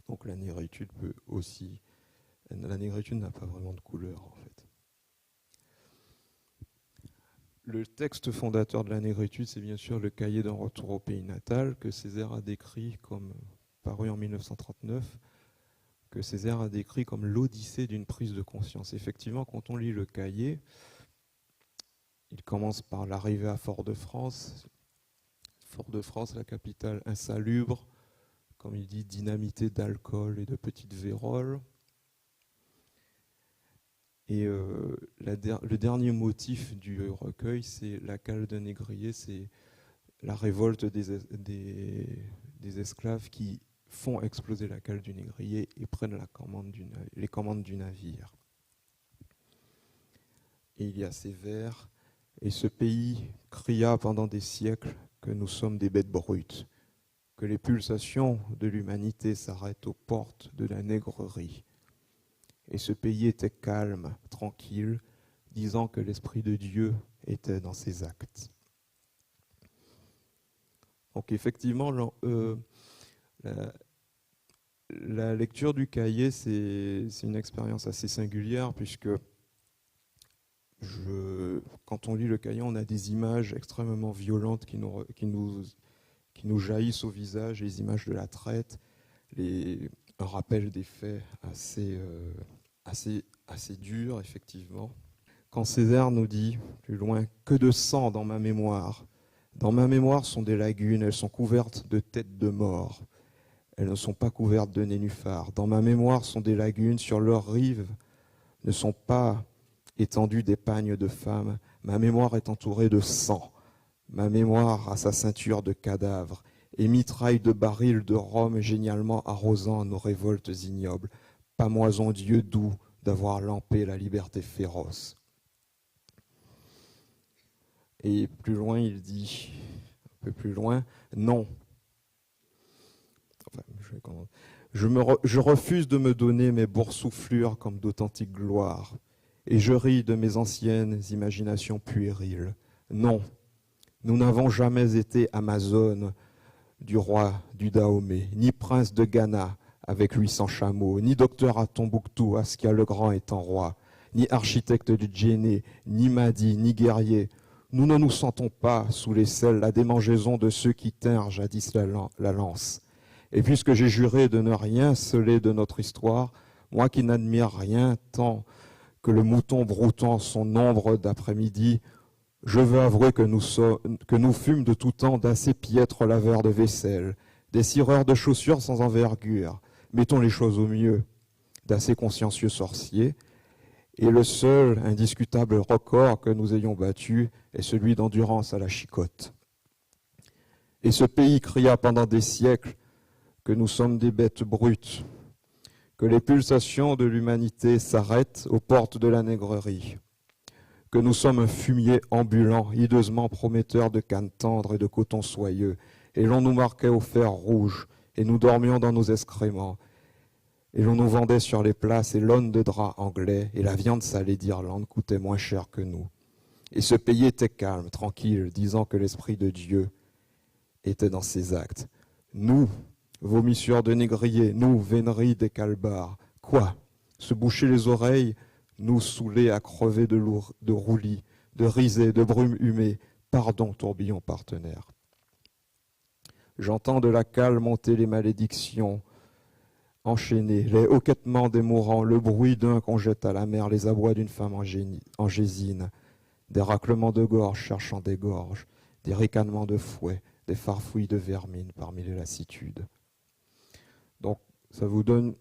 Donc la négritude la négritude n'a pas vraiment de couleur en fait. Le texte fondateur de la négritude, c'est bien sûr le cahier d'un retour au pays natal que Césaire a décrit comme, paru en 1939, que Césaire a décrit comme l'odyssée d'une prise de conscience. Effectivement, quand on lit le cahier, il commence par l'arrivée à Fort-de-France. Fort-de-France, la capitale insalubre, comme il dit, dynamitée d'alcool et de petites véroles. Et le dernier motif du recueil, c'est la cale d'un négrier, c'est la révolte des esclaves qui font exploser la cale du négrier et prennent les commandes du navire. Et il y a ces vers, et ce pays cria pendant des siècles que nous sommes des bêtes brutes, que les pulsations de l'humanité s'arrêtent aux portes de la nègrerie. Et ce pays était calme, tranquille, disant que l'Esprit de Dieu était dans ses actes. Donc effectivement, la lecture du cahier, c'est une expérience assez singulière, puisque quand on lit le cahier, on a des images extrêmement violentes qui qui nous jaillissent au visage, les images de la traite, un rappel des faits assez durs, effectivement. Quand Césaire nous dit, plus loin, « Que de sang dans ma mémoire ! Dans ma mémoire sont des lagunes, elles sont couvertes de têtes de mort. Elles ne sont pas couvertes de nénuphars. Dans ma mémoire sont des lagunes, sur leurs rives ne sont pas étendues des pagnes de femmes. Ma mémoire est entourée de sang. Ma mémoire a sa ceinture de cadavres et mitraille de barils de rhum génialement arrosant nos révoltes ignobles. Pamoison Dieu doux d'avoir lampé la liberté féroce. » Et plus loin, il dit, un peu plus loin, « Non. Enfin, je refuse de me donner mes boursouflures comme d'authentiques gloires, et je ris de mes anciennes imaginations puériles. Non, nous n'avons jamais été Amazone du roi du Dahomey, ni prince de Ghana avec 800 chameaux, ni docteur à Tombouctou, Askia le Grand étant roi, ni architecte du Djéné, ni Mahdi, ni guerrier. Nous ne nous sentons pas sous les selles la démangeaison de ceux qui tinrent jadis la lance. Et puisque j'ai juré de ne rien sceller de notre histoire, moi qui n'admire rien tant que le mouton broutant son ombre d'après-midi, je veux avouer que nous fûmes de tout temps d'assez piètres laveurs de vaisselle, des cireurs de chaussures sans envergure, mettons les choses au mieux, d'assez consciencieux sorciers, et le seul indiscutable record que nous ayons battu est celui d'endurance à la chicotte. Et ce pays cria pendant des siècles que nous sommes des bêtes brutes, que les pulsations de l'humanité s'arrêtent aux portes de la nègrerie, que nous sommes un fumier ambulant, hideusement prometteur de canne tendre et de coton soyeux, et l'on nous marquait au fer rouge, et nous dormions dans nos excréments, et l'on nous vendait sur les places et l'aune de drap anglais, et la viande salée d'Irlande coûtait moins cher que nous. Et ce pays était calme, tranquille, disant que l'Esprit de Dieu était dans ses actes. Nous, vomissures de négriers, nous, véneries des calbars, quoi? Se boucher les oreilles, nous saouler à crever de roulis, de risées, de brume humée, pardon, tourbillon partenaire. J'entends de la cale monter les malédictions, enchaînées, les hoquetements des mourants, le bruit d'un qu'on jette à la mer, les abois d'une femme en gésine, des raclements de gorge cherchant des gorges, des ricanements de fouet, des farfouilles de vermine parmi les lassitudes. Donc ça vous donne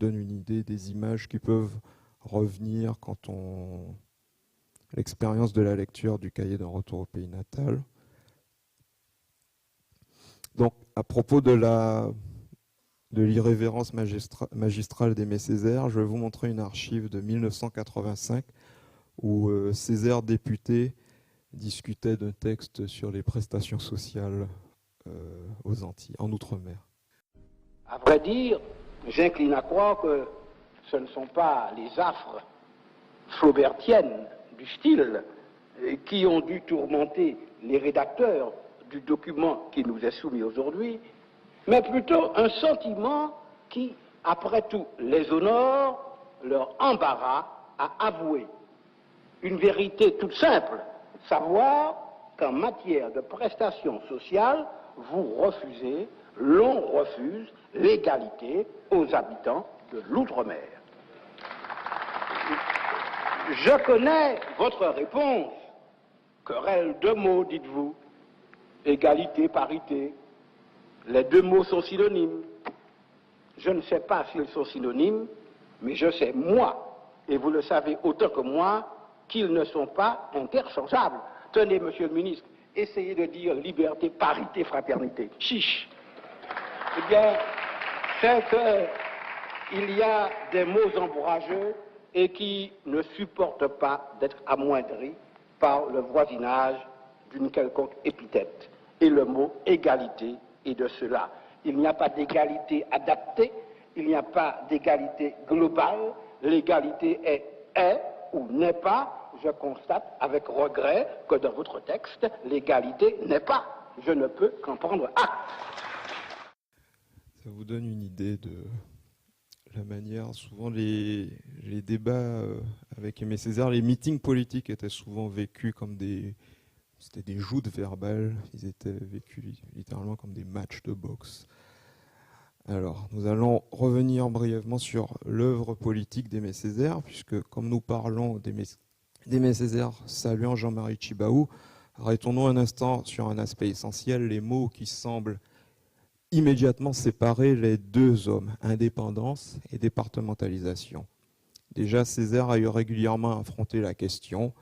une idée des images qui peuvent revenir quand l'expérience de la lecture du cahier d'un retour au pays natal. Donc à propos de l'irrévérence magistrale d'Aimé Césaire, je vais vous montrer une archive de 1985 où Césaire député discutait d'un texte sur les prestations sociales aux Antilles, en Outre-mer. À vrai dire, j'incline à croire que ce ne sont pas les affres flaubertiennes du style qui ont dû tourmenter les rédacteurs du document qui nous est soumis aujourd'hui, mais plutôt un sentiment qui, après tout, les honore, leur embarras à avouer une vérité toute simple, savoir qu'en matière de prestations sociales, vous refusez, l'on refuse l'égalité aux habitants de l'outre-mer. Je connais votre réponse. Querelle de mots, dites-vous. Égalité, parité. Les deux mots sont synonymes. Je ne sais pas s'ils sont synonymes, mais je sais, moi, et vous le savez autant que moi, qu'ils ne sont pas interchangeables. Tenez, monsieur le ministre, essayez de dire liberté, parité, fraternité. Chiche. Eh bien, c'est qu'il y a des mots ombrageux et qui ne supportent pas d'être amoindris par le voisinage d'une quelconque épithète. Et le mot égalité est de cela. Il n'y a pas d'égalité adaptée, il n'y a pas d'égalité globale, l'égalité est ou n'est pas. Je constate avec regret que dans votre texte, l'égalité n'est pas. Je ne peux qu'en prendre acte. Ça vous donne une idée de la manière, souvent les débats avec Aimé Césaire, les meetings politiques étaient souvent vécus comme des C'était des joutes verbales, ils étaient vécus littéralement comme des matchs de boxe. Alors, nous allons revenir brièvement sur l'œuvre politique d'Aimé Césaire, puisque comme nous parlons d'Aimé Césaire saluant Jean-Marie Tjibaou, arrêtons-nous un instant sur un aspect essentiel, les mots qui semblent immédiatement séparer les deux hommes, indépendance et départementalisation. Déjà, Césaire a eu régulièrement affronté la question,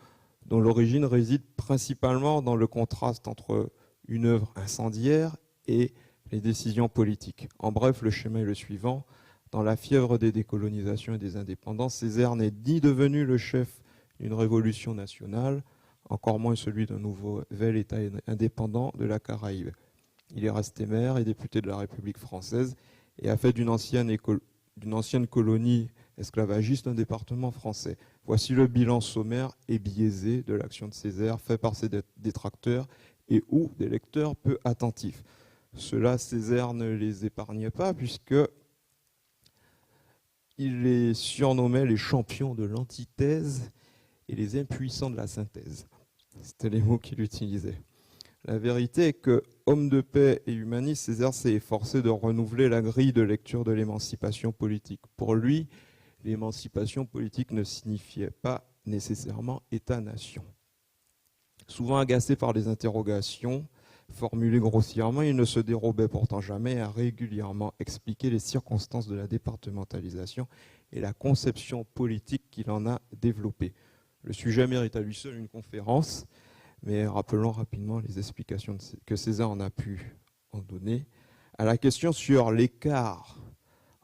dont l'origine réside principalement dans le contraste entre une œuvre incendiaire et les décisions politiques. En bref, le schéma est le suivant. Dans la fièvre des décolonisations et des indépendances, Césaire n'est ni devenu le chef d'une révolution nationale, encore moins celui d'un nouvel État indépendant de la Caraïbe. Il est resté maire et député de la République française et a fait d'une ancienne colonie esclavagiste un département français. Voici le bilan sommaire et biaisé de l'action de Césaire fait par ses détracteurs et ou des lecteurs peu attentifs. Cela, Césaire ne les épargnait pas puisque il les surnommait les champions de l'antithèse et les impuissants de la synthèse. C'était les mots qu'il utilisait. La vérité est que, homme de paix et humaniste, Césaire s'est efforcé de renouveler la grille de lecture de l'émancipation politique. Pour lui, l'émancipation politique ne signifiait pas nécessairement État-nation. Souvent agacé par les interrogations formulées grossièrement, il ne se dérobait pourtant jamais à régulièrement expliquer les circonstances de la départementalisation et la conception politique qu'il en a développée. Le sujet mérite à lui seul une conférence, mais rappelons rapidement les explications que Césaire en a pu en donner. À la question sur l'écart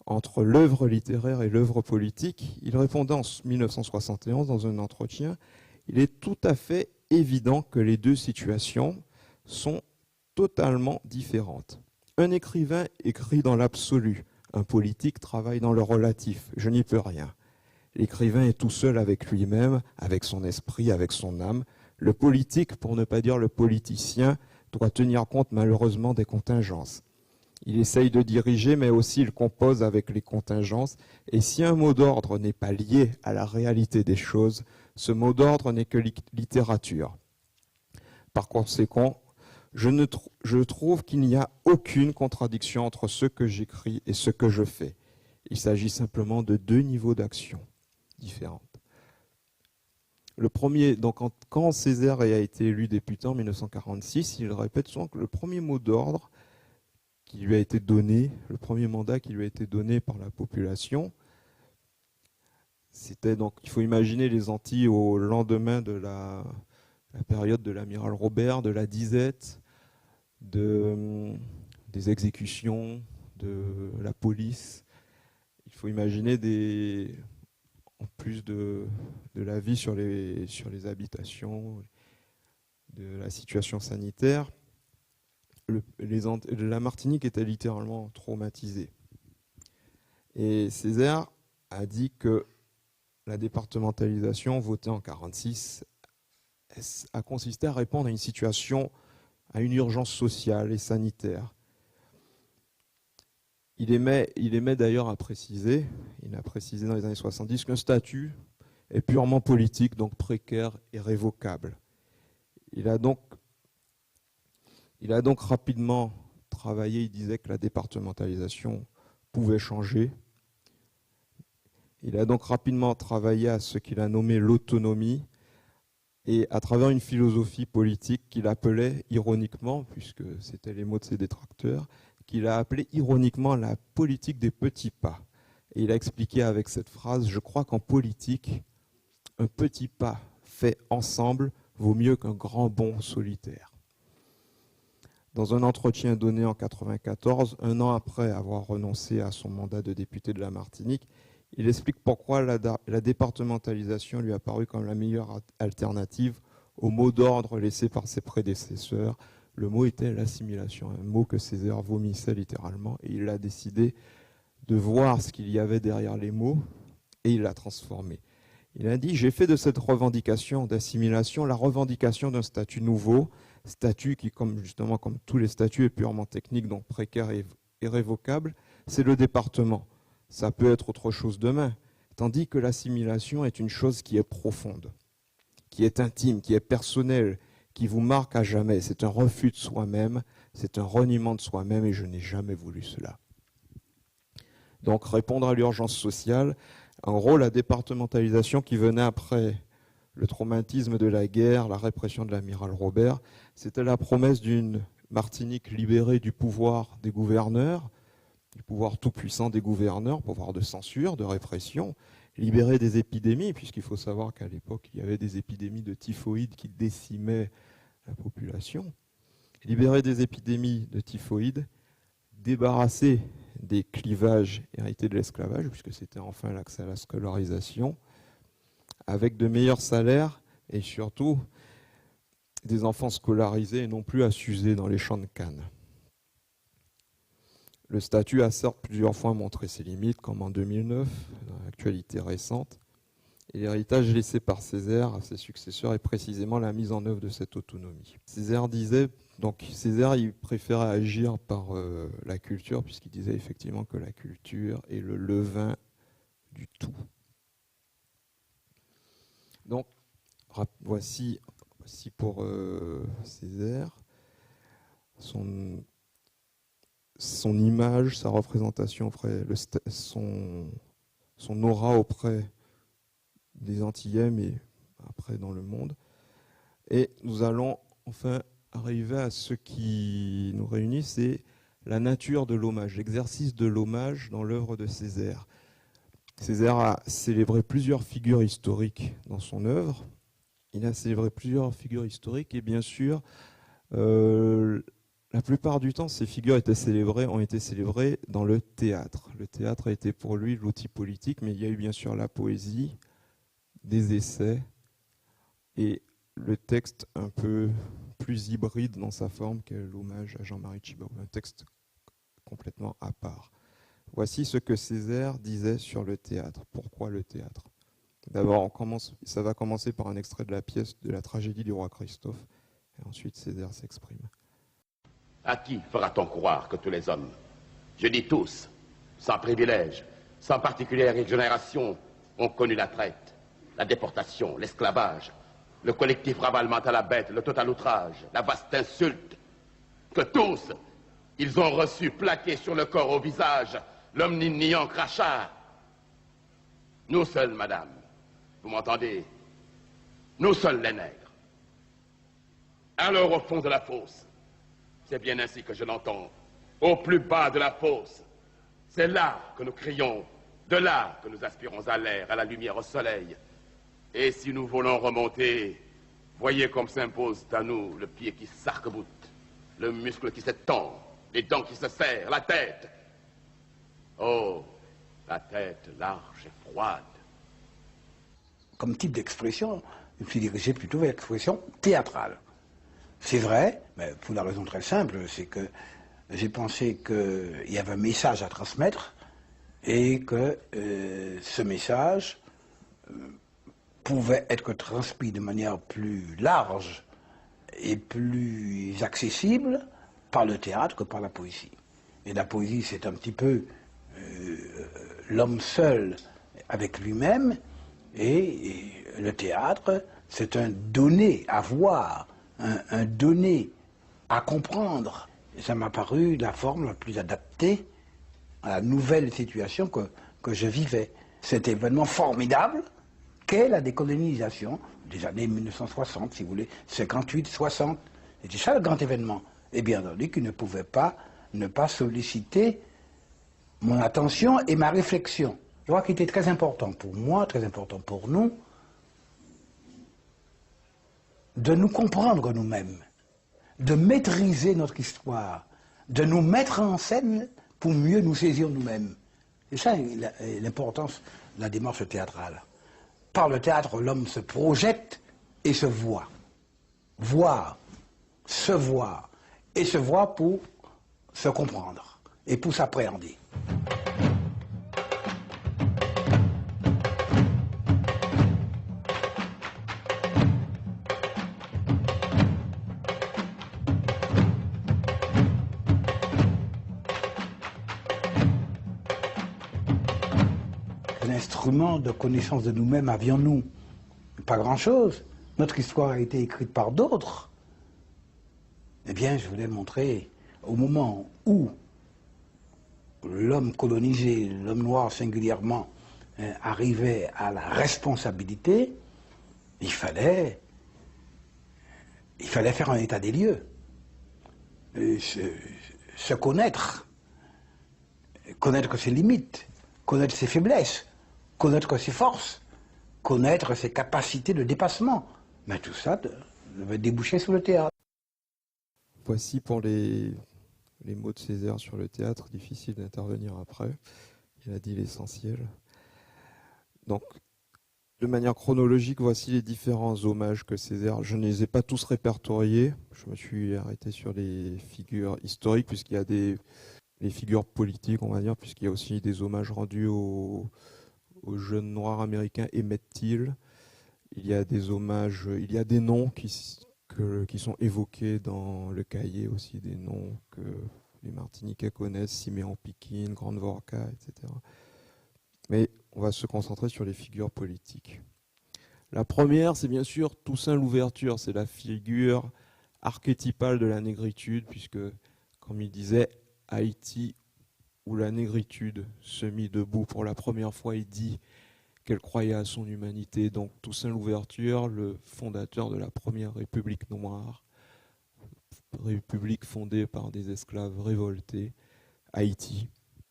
entre l'œuvre littéraire et l'œuvre politique, il répondait en 1971 dans un entretien « Il est tout à fait évident que les deux situations sont totalement différentes. Un écrivain écrit dans l'absolu, un politique travaille dans le relatif, je n'y peux rien. L'écrivain est tout seul avec lui-même, avec son esprit, avec son âme. Le politique, pour ne pas dire le politicien, doit tenir compte malheureusement des contingences. Il essaye de diriger, mais aussi il compose avec les contingences. Et si un mot d'ordre n'est pas lié à la réalité des choses, ce mot d'ordre n'est que littérature. Par conséquent, je trouve qu'il n'y a aucune contradiction entre ce que j'écris et ce que je fais. Il s'agit simplement de deux niveaux d'action différentes. Le premier, donc quand Césaire a été élu député en 1946, il répète souvent que le premier mot d'ordre qui lui a été donné, le premier mandat qui lui a été donné par la population, c'était donc, il faut imaginer les Antilles au lendemain de la période de l'amiral Robert, de la disette, des exécutions, de la police. Il faut imaginer en plus de la vie sur les habitations, de la situation sanitaire, la Martinique était littéralement traumatisée. Et Césaire a dit que la départementalisation votée en 1946 a consisté à répondre à une situation, à une urgence sociale et sanitaire. Il aimait d'ailleurs à préciser, il a précisé dans les années 70 qu'un statut est purement politique, donc précaire et révocable. Il a donc rapidement travaillé, il disait que la départementalisation pouvait changer. Il a donc rapidement travaillé à ce qu'il a nommé l'autonomie et à travers une philosophie politique qu'il appelait ironiquement, puisque c'était les mots de ses détracteurs, qu'il a appelé ironiquement la politique des petits pas. Et il a expliqué avec cette phrase « Je crois qu'en politique, un petit pas fait ensemble vaut mieux qu'un grand bond solitaire ». Dans un entretien donné en 1994, un an après avoir renoncé à son mandat de député de la Martinique, il explique pourquoi la départementalisation lui a paru comme la meilleure alternative au mot d'ordre laissé par ses prédécesseurs. Le mot était l'assimilation, un mot que Césaire vomissait littéralement, et il a décidé de voir ce qu'il y avait derrière les mots, et il l'a transformé. Il a dit « J'ai fait de cette revendication d'assimilation la revendication d'un statut nouveau, statut qui, comme tous les statuts, est purement technique, donc précaire et irrévocable, c'est le département. Ça peut être autre chose demain, tandis que l'assimilation est une chose qui est profonde, qui est intime, qui est personnelle, qui vous marque à jamais. C'est un refus de soi-même, c'est un reniement de soi-même et je n'ai jamais voulu cela. Donc répondre à l'urgence sociale, en gros la départementalisation qui venait après le traumatisme de la guerre, la répression de l'amiral Robert, c'était la promesse d'une Martinique libérée du pouvoir des gouverneurs, du pouvoir tout-puissant des gouverneurs, pouvoir de censure, de répression, libérée des épidémies, puisqu'il faut savoir qu'à l'époque, il y avait des épidémies de typhoïde qui décimaient la population, libérée des épidémies de typhoïde, débarrassée des clivages hérités de l'esclavage, puisque c'était enfin l'accès à la scolarisation, avec de meilleurs salaires et surtout des enfants scolarisés et non plus à s'user dans les champs de canne. Le statut a certes plusieurs fois montré ses limites, comme en 2009, dans l'actualité récente, et l'héritage laissé par Césaire à ses successeurs est précisément la mise en œuvre de cette autonomie. Césaire disait, donc Césaire il préférait agir par la culture, puisqu'il disait effectivement que la culture est le levain du tout. Donc, voici pour Césaire son image, sa représentation auprès, son aura auprès des Antillais, mais après dans le monde. Et nous allons enfin arriver à ce qui nous réunit, c'est la nature de l'hommage, l'exercice de l'hommage dans l'œuvre de Césaire. Césaire a célébré plusieurs figures historiques dans son œuvre. Il a célébré plusieurs figures historiques et bien sûr, la plupart du temps, ces figures ont été célébrées dans le théâtre. Le théâtre a été pour lui l'outil politique, mais il y a eu bien sûr la poésie, des essais et le texte un peu plus hybride dans sa forme qu'est l'hommage à Jean-Marie Tjibaou, un texte complètement à part. Voici ce que Césaire disait sur le théâtre. Pourquoi le théâtre? D'abord, ça va commencer par un extrait de la pièce de la tragédie du roi Christophe, et ensuite Césaire s'exprime. À qui fera-t-on croire que tous les hommes, je dis tous, sans privilège, sans particulière exonération, ont connu la traite, la déportation, l'esclavage, le collectif ravalement à la bête, le total outrage, la vaste insulte, que tous, ils ont reçu plaqué sur le corps au visage l'omnignant crachat. Nous seuls, madame, vous m'entendez? Nous seuls les nègres. Alors au fond de la fosse, c'est bien ainsi que je l'entends, au plus bas de la fosse, c'est là que nous crions, de là que nous aspirons à l'air, à la lumière, au soleil. Et si nous voulons remonter, voyez comme s'impose à nous le pied qui s'arc-boute, le muscle qui s'étend, les dents qui se serrent, la tête. Oh, la tête large et froide. Comme type d'expression, je me suis dirigé plutôt vers l'expression théâtrale. C'est vrai, mais pour la raison très simple, c'est que j'ai pensé qu'il y avait un message à transmettre et que ce message pouvait être transmis de manière plus large et plus accessible par le théâtre que par la poésie. Et la poésie, c'est un petit peu l'homme seul avec lui-même, et le théâtre, c'est un donné à voir, un donné à comprendre. Et ça m'a paru la forme la plus adaptée à la nouvelle situation que je vivais. Cet événement formidable qu'est la décolonisation des années 1960, si vous voulez, 58, 60. C'était ça le grand événement. Et bien entendu qu'il ne pouvait pas ne pas solliciter mon attention et ma réflexion. Je crois qu'il était très important pour moi, très important pour nous, de nous comprendre nous-mêmes, de maîtriser notre histoire, de nous mettre en scène pour mieux nous saisir nous-mêmes. C'est ça l'importance de la démarche théâtrale. Par le théâtre, l'homme se projette et se voit. Voir, se voir, et se voir pour se comprendre et pour s'appréhender. Quel instrument de connaissance de nous-mêmes avions-nous? Pas grand-chose. Notre histoire a été écrite par d'autres. Eh bien, je voulais montrer, au moment où l'homme colonisé, l'homme noir singulièrement, arrivait à la responsabilité, il fallait faire un état des lieux, se connaître ses limites, connaître ses faiblesses, connaître ses forces, connaître ses capacités de dépassement. Mais tout ça devait déboucher sur le théâtre. Voici pour les mots de Césaire sur le théâtre, difficile d'intervenir après. Il a dit l'essentiel. Donc, de manière chronologique, voici les différents hommages que Césaire. Je ne les ai pas tous répertoriés. Je me suis arrêté sur les figures historiques, puisqu'il y a les figures politiques, on va dire, puisqu'il y a aussi des hommages rendus aux jeunes noirs américains Emmett Till. Il y a des hommages, il y a des noms qui sont évoqués dans le cahier aussi, des noms que les Martiniquais connaissent, Siméon Piquin, Grande Vorka, etc. Mais on va se concentrer sur les figures politiques. La première, c'est bien sûr Toussaint Louverture, c'est la figure archétypale de la négritude, puisque, comme il disait, Haïti, où la négritude se mit debout pour la première fois, il dit qu'elle croyait à son humanité. Donc Toussaint Louverture, le fondateur de la première république noire, république fondée par des esclaves révoltés, Haïti.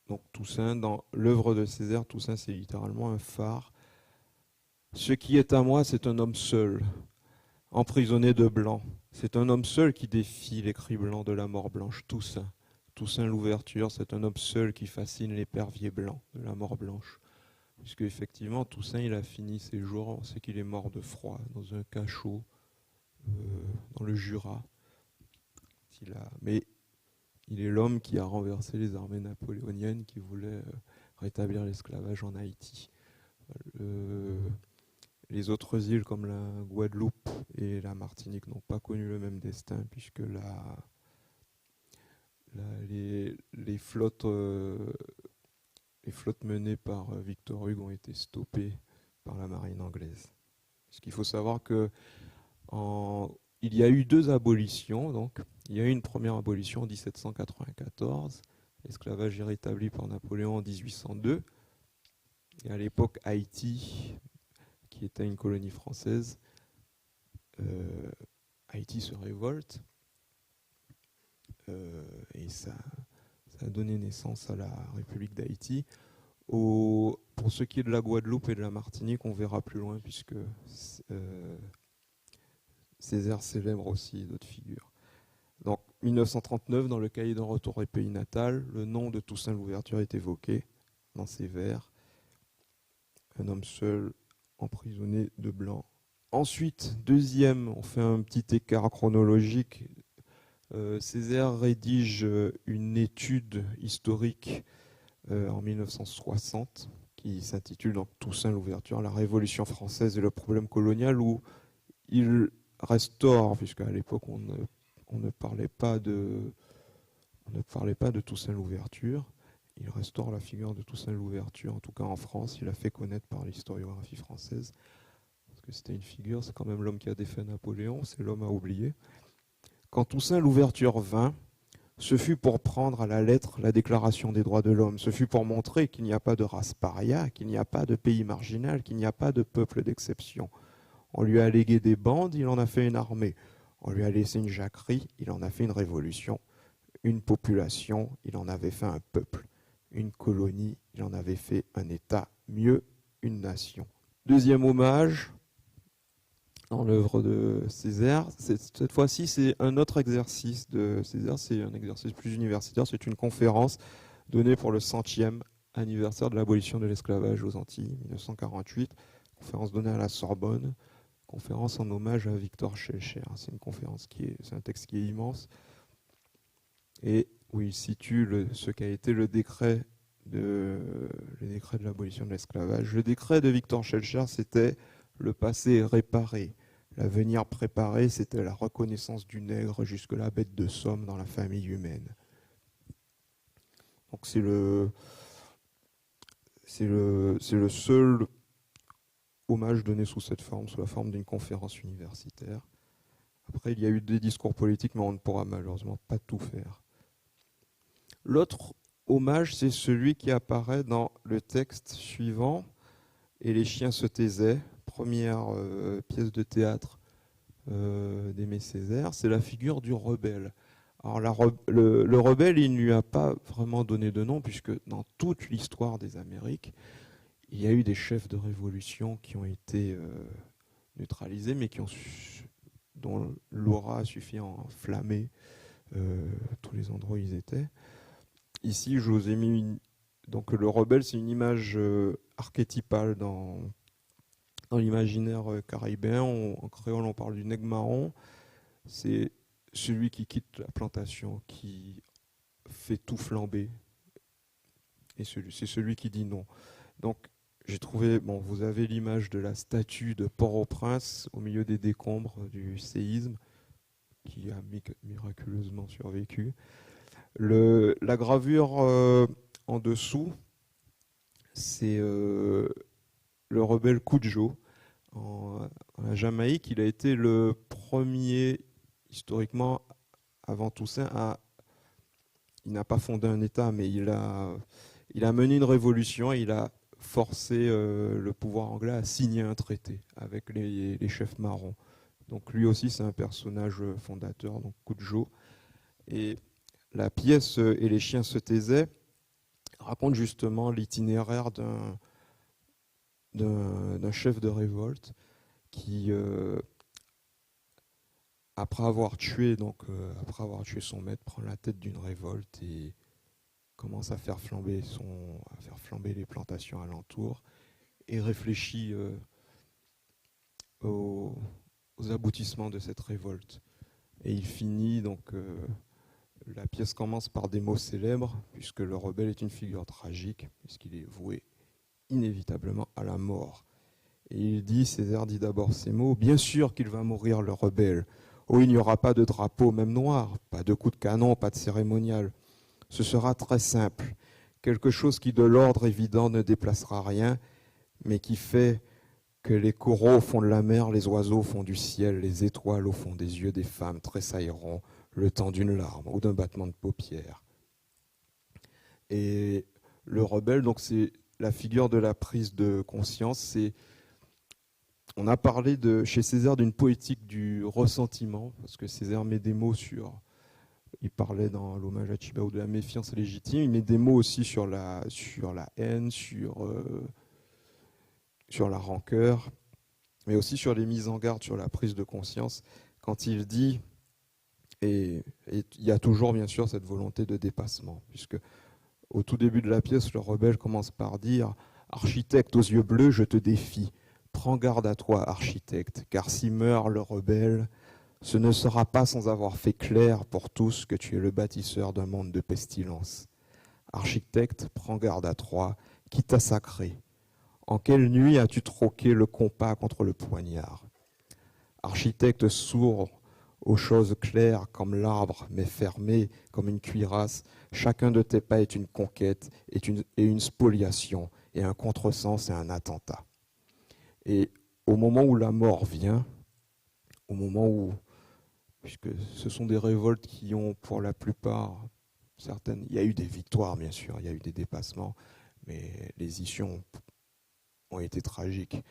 Donc Toussaint, dans l'œuvre de Césaire, Toussaint c'est littéralement un phare. Ce qui est à moi, c'est un homme seul, emprisonné de blanc. C'est un homme seul qui défie les cris blancs de la mort blanche, Toussaint. Toussaint Louverture, c'est un homme seul qui fascine l'épervier blanc de la mort blanche. Puisque effectivement, Toussaint, il a fini ses jours, on sait qu'il est mort de froid, dans un cachot, dans le Jura. Mais il est l'homme qui a renversé les armées napoléoniennes qui voulaient rétablir l'esclavage en Haïti. Les autres îles comme la Guadeloupe et la Martinique n'ont pas connu le même destin, puisque les flottes menées par Victor Hugo ont été stoppées par la marine anglaise. Parce qu'il faut savoir que il y a eu deux abolitions. Donc, il y a eu une première abolition en 1794, l'esclavage est rétabli par Napoléon en 1802. Et à l'époque, Haïti, qui était une colonie française, Haïti se révolte. Et ça a donné naissance à la République d'Haïti. Pour ce qui est de la Guadeloupe et de la Martinique, on verra plus loin, puisque Césaire célèbre aussi d'autres figures. Donc, 1939, dans le cahier d'un retour au pays natal, le nom de Toussaint Louverture est évoqué dans ses vers. Un homme seul, emprisonné de blanc. Ensuite, deuxième, on fait un petit écart chronologique. Césaire rédige une étude historique en 1960 qui s'intitule donc Toussaint Louverture, la Révolution française et le problème colonial, où il restaure, puisqu'à l'époque on ne parlait pas de Toussaint Louverture, il restaure la figure de Toussaint Louverture, en tout cas en France, il l'a fait connaître par l'historiographie française, parce que c'était une figure, c'est quand même l'homme qui a défait Napoléon, c'est l'homme à oublier. Quand Toussaint Louverture vint, ce fut pour prendre à la lettre la Déclaration des droits de l'homme, ce fut pour montrer qu'il n'y a pas de race paria, qu'il n'y a pas de pays marginal, qu'il n'y a pas de peuple d'exception. On lui a légué des bandes, il en a fait une armée. On lui a laissé une jacquerie, il en a fait une révolution. Une population, il en avait fait un peuple. Une colonie, il en avait fait un État. Mieux, une nation. Deuxième hommage dans l'œuvre de Césaire. Cette fois-ci, c'est un autre exercice de Césaire. C'est un exercice plus universitaire. C'est une conférence donnée pour le 100e anniversaire de l'abolition de l'esclavage aux Antilles, 1948. Conférence donnée à la Sorbonne. Conférence en hommage à Victor Schœlcher. C'est une conférence c'est un texte qui est immense et où il situe ce qu'a été le décret de l'abolition de l'esclavage. Le décret de Victor Schœlcher, c'était le passé réparé. L'avenir préparé, c'était la reconnaissance du nègre jusque-là bête de somme dans la famille humaine. Donc c'est le seul hommage donné sous cette forme, sous la forme d'une conférence universitaire. Après, il y a eu des discours politiques, mais on ne pourra malheureusement pas tout faire. L'autre hommage, c'est celui qui apparaît dans le texte suivant, « Et les chiens se taisaient », première pièce de théâtre d'Aimé Césaire, c'est la figure du rebelle. Alors le rebelle, il ne lui a pas vraiment donné de nom, puisque dans toute l'histoire des Amériques, il y a eu des chefs de révolution qui ont été neutralisés, mais dont l'aura a suffi à enflammer tous les endroits où ils étaient. Ici, je vous ai mis donc le rebelle, c'est une image archétypale dans l'imaginaire caribéen. En créole, on parle du nègre marron. C'est celui qui quitte la plantation, qui fait tout flamber. Et c'est celui qui dit non. Donc, j'ai trouvé, vous avez l'image de la statue de Port-au-Prince au milieu des décombres du séisme, qui a miraculeusement survécu. La gravure en dessous, c'est le rebelle Cudjo en Jamaïque. Il a été le premier, historiquement, avant Toussaint, il n'a pas fondé un État, mais il a mené une révolution et il a forcé le pouvoir anglais à signer un traité avec les chefs marrons. Donc lui aussi, c'est un personnage fondateur, donc Cudjo. Et la pièce « Et les chiens se taisaient » raconte justement l'itinéraire d'un chef de révolte qui, après avoir tué son maître, prend la tête d'une révolte et commence à faire flamber les plantations alentours et réfléchit aux aboutissements de cette révolte. Et il finit donc. La pièce commence par des mots célèbres, puisque le rebelle est une figure tragique, puisqu'il est voué inévitablement à la mort. Et il dit, Césaire dit d'abord ces mots, « Bien sûr qu'il va mourir le rebelle. Oh, il n'y aura pas de drapeau, même noir, pas de coup de canon, pas de cérémonial. Ce sera très simple, quelque chose qui de l'ordre évident ne déplacera rien, mais qui fait que les coraux au fond de la mer, les oiseaux au fond du ciel, les étoiles au fond des yeux des femmes tressailleront, le temps d'une larme ou d'un battement de paupières. » Et le rebelle, donc c'est la figure de la prise de conscience. On a parlé chez Césaire d'une poétique du ressentiment, parce que Césaire met des mots il parlait dans l'hommage à Chibaou de la méfiance légitime, il met des mots aussi sur la haine, sur la rancœur, mais aussi sur les mises en garde, sur la prise de conscience, quand il dit... Et il y a toujours, bien sûr, cette volonté de dépassement, puisque au tout début de la pièce, le rebelle commence par dire « Architecte aux yeux bleus, je te défie. Prends garde à toi, architecte, car si meurt le rebelle, ce ne sera pas sans avoir fait clair pour tous que tu es le bâtisseur d'un monde de pestilence. Architecte, prends garde à toi, qui t'a sacré. En quelle nuit as-tu troqué le compas contre le poignard? Architecte sourd, aux choses claires comme l'arbre, mais fermé comme une cuirasse, chacun de tes pas est une conquête, et une spoliation, et un contresens et un attentat. » Et au moment où la mort vient, au moment où, puisque ce sont des révoltes qui ont pour la plupart, certaines, il y a eu des victoires bien sûr, il y a eu des dépassements, mais les issues ont été tragiques.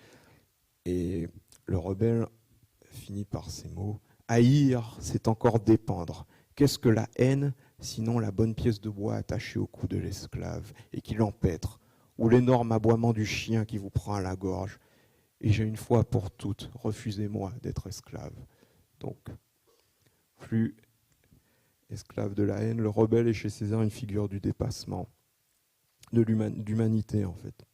Et le rebelle finit par ces mots. Haïr, c'est encore dépendre. Qu'est-ce que la haine, sinon la bonne pièce de bois attachée au cou de l'esclave et qui l'empêtre, ou l'énorme aboiement du chien qui vous prend à la gorge? Et j'ai une fois pour toutes, refusez-moi d'être esclave. Donc, plus esclave de la haine, le rebelle est chez Césaire une figure du dépassement, d'humanité en fait.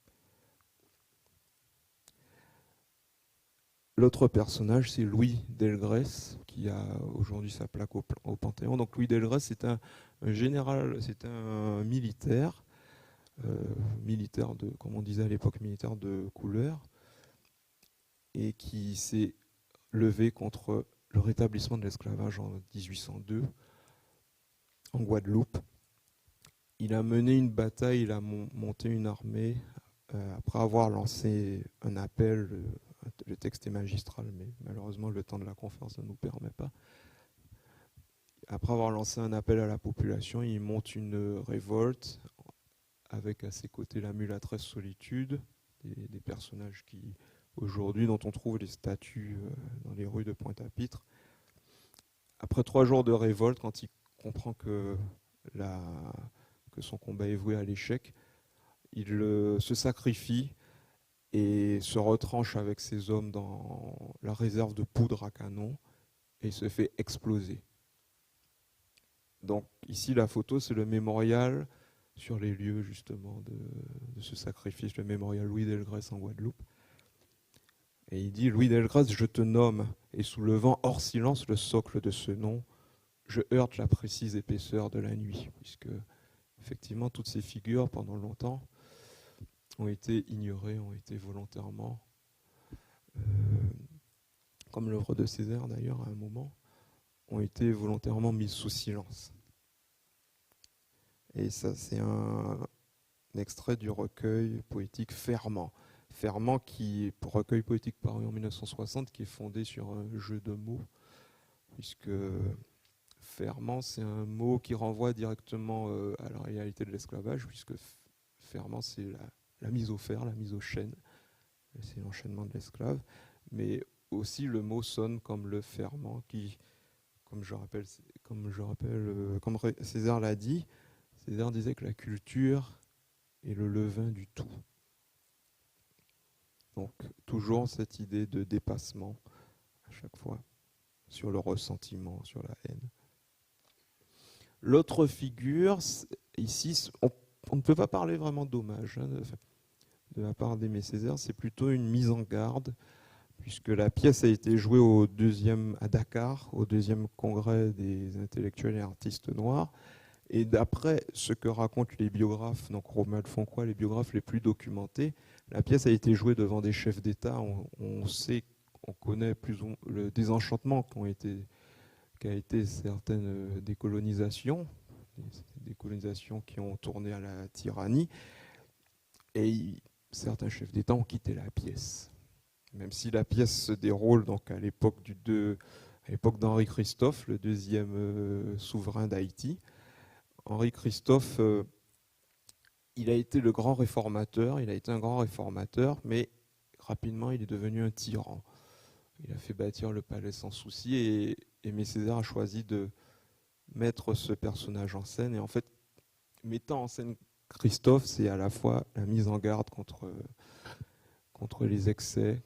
L'autre personnage, c'est Louis Delgrès, qui a aujourd'hui sa plaque au Panthéon. Donc Louis Delgrès, c'est un général, c'est un militaire, comme on disait à l'époque, militaire de couleur, et qui s'est levé contre le rétablissement de l'esclavage en 1802 en Guadeloupe. Il a mené une bataille, il a monté une armée après avoir lancé un appel le texte est magistral, mais malheureusement le temps de la conférence ne nous permet pas. Après avoir lancé un appel à la population, il monte une révolte avec à ses côtés la mulâtresse Solitude, des personnages qui aujourd'hui dont on trouve les statues dans les rues de Pointe-à-Pitre. Après 3 jours de révolte, quand il comprend que son combat est voué à l'échec, il se sacrifie et se retranche avec ses hommes dans la réserve de poudre à canon et se fait exploser. Donc ici la photo c'est le mémorial sur les lieux justement de ce sacrifice, le mémorial Louis Delgrès en Guadeloupe. Et il dit: Louis Delgrès, je te nomme, et soulevant hors silence le socle de ce nom, je heurte la précise épaisseur de la nuit, puisque effectivement toutes ces figures pendant longtemps ont été ignorées, ont été volontairement, comme l'œuvre de Césaire d'ailleurs à un moment, ont été volontairement mises sous silence. Et ça c'est un extrait du recueil poétique Ferment. Ferment, qui recueil poétique paru en 1960, qui est fondé sur un jeu de mots, puisque ferment, c'est un mot qui renvoie directement à la réalité de l'esclavage, puisque ferment, c'est la mise au fer, la mise aux chaînes, c'est l'enchaînement de l'esclave, mais aussi le mot sonne comme le ferment, qui, comme Césaire l'a dit, Césaire disait que la culture est le levain du tout. Donc toujours cette idée de dépassement à chaque fois sur le ressentiment, sur la haine. L'autre figure, ici, on ne peut pas parler vraiment d'hommage de la part d'Aimé Césaire, c'est plutôt une mise en garde, puisque la pièce a été jouée à Dakar, au 2e congrès des intellectuels et artistes noirs. Et d'après ce que racontent les biographes, donc Romuald Foncroy, les biographes les plus documentés, la pièce a été jouée devant des chefs d'État. On connaît plus ou moins le désenchantement qu'a été certaines décolonisations qui ont tourné à la tyrannie. Et certains chefs d'État ont quitté la pièce. Même si la pièce se déroule donc à l'époque d'Henri Christophe, le 2e souverain d'Haïti. Henri Christophe, il a été le grand réformateur, il a été un grand réformateur, mais rapidement il est devenu un tyran. Il a fait bâtir le palais sans souci et Aimé Césaire a choisi de mettre ce personnage en scène. Et en fait, mettant en scène Christophe, c'est à la fois la mise en garde contre les excès,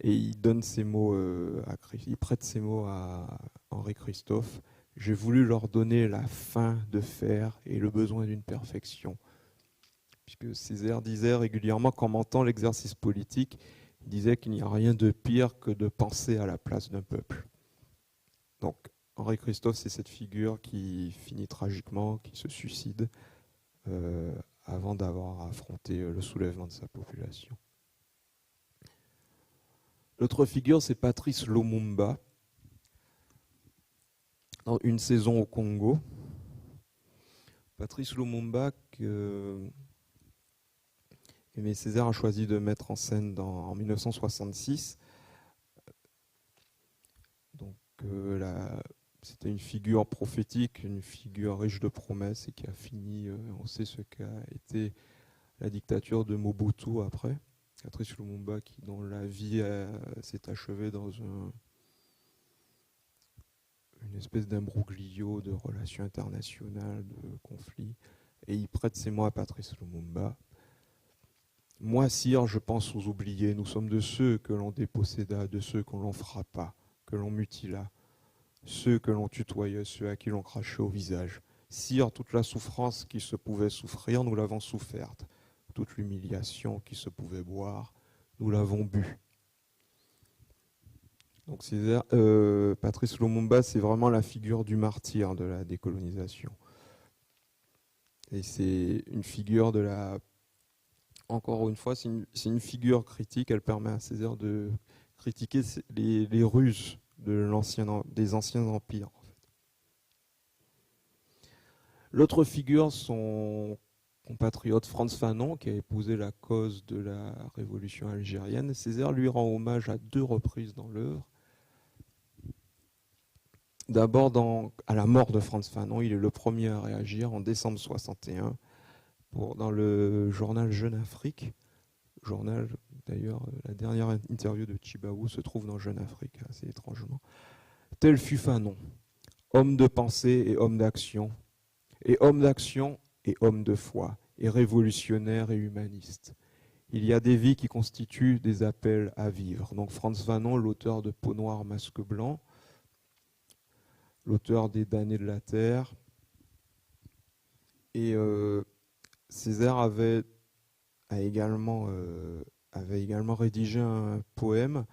et il donne ses mots il prête ses mots à Henri Christophe. J'ai voulu leur donner la faim de fer et le besoin d'une perfection. Puisque Césaire disait régulièrement, commentant l'exercice politique, il disait qu'il n'y a rien de pire que de penser à la place d'un peuple. Donc Henri Christophe, c'est cette figure qui finit tragiquement, qui se suicide avant d'avoir affronté le soulèvement de sa population. L'autre figure, c'est Patrice Lumumba, dans Une saison au Congo. Patrice Lumumba, Aimé Césaire a choisi de mettre en scène en 1966. Donc c'était une figure prophétique, une figure riche de promesses et qui a fini, on sait ce qu'a été la dictature de Mobutu après. Patrice Lumumba, dont la vie s'est achevée dans une espèce d'imbroglio de relations internationales, de conflits. Et il prête ses mots à Patrice Lumumba. Moi, sire, je pense aux oubliés. Nous sommes de ceux que l'on déposséda, de ceux que l'on frappa, que l'on mutila, ceux que l'on tutoyait, ceux à qui l'on crachait au visage. Sire, toute la souffrance qui se pouvait souffrir, nous l'avons soufferte. Toute l'humiliation qui se pouvait boire, nous l'avons bu. Donc Patrice Lumumba, c'est vraiment la figure du martyr de la décolonisation. Et c'est une figure encore une fois, c'est une figure critique. Elle permet à Césaire de critiquer les ruses des anciens empires. En fait. L'autre figure sont compatriote Frantz Fanon, qui a épousé la cause de la révolution algérienne. Césaire lui rend hommage à 2 reprises dans l'œuvre. D'abord, à la mort de Frantz Fanon, il est le premier à réagir en décembre 61 dans le journal Jeune Afrique. Journal, d'ailleurs, la dernière interview de Tjibaou se trouve dans Jeune Afrique, assez étrangement. Tel fut Fanon, homme de pensée et homme d'action, et homme de foi, et révolutionnaire et humaniste. Il y a des vies qui constituent des appels à vivre. Donc Frantz Fanon, l'auteur de Peau noire, masque blanc, l'auteur des damnés de la terre. Et Césaire avait également rédigé un poème.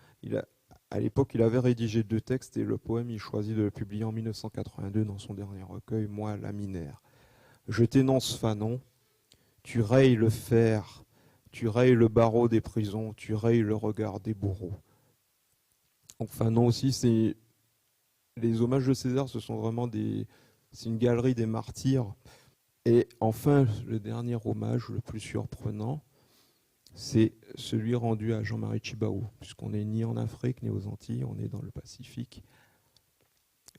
À l'époque, il avait rédigé 2 textes et le poème, il choisit de le publier en 1982 dans son dernier recueil, Moi, laminaire. Je t'énonce, Fanon, tu rayes le fer, tu rayes le barreau des prisons, tu rayes le regard des bourreaux. Donc Fanon aussi, les hommages de Césaire, ce sont vraiment c'est une galerie des martyrs. Et enfin, le dernier hommage, le plus surprenant, c'est celui rendu à Jean-Marie Tjibaou, puisqu'on n'est ni en Afrique ni aux Antilles, on est dans le Pacifique.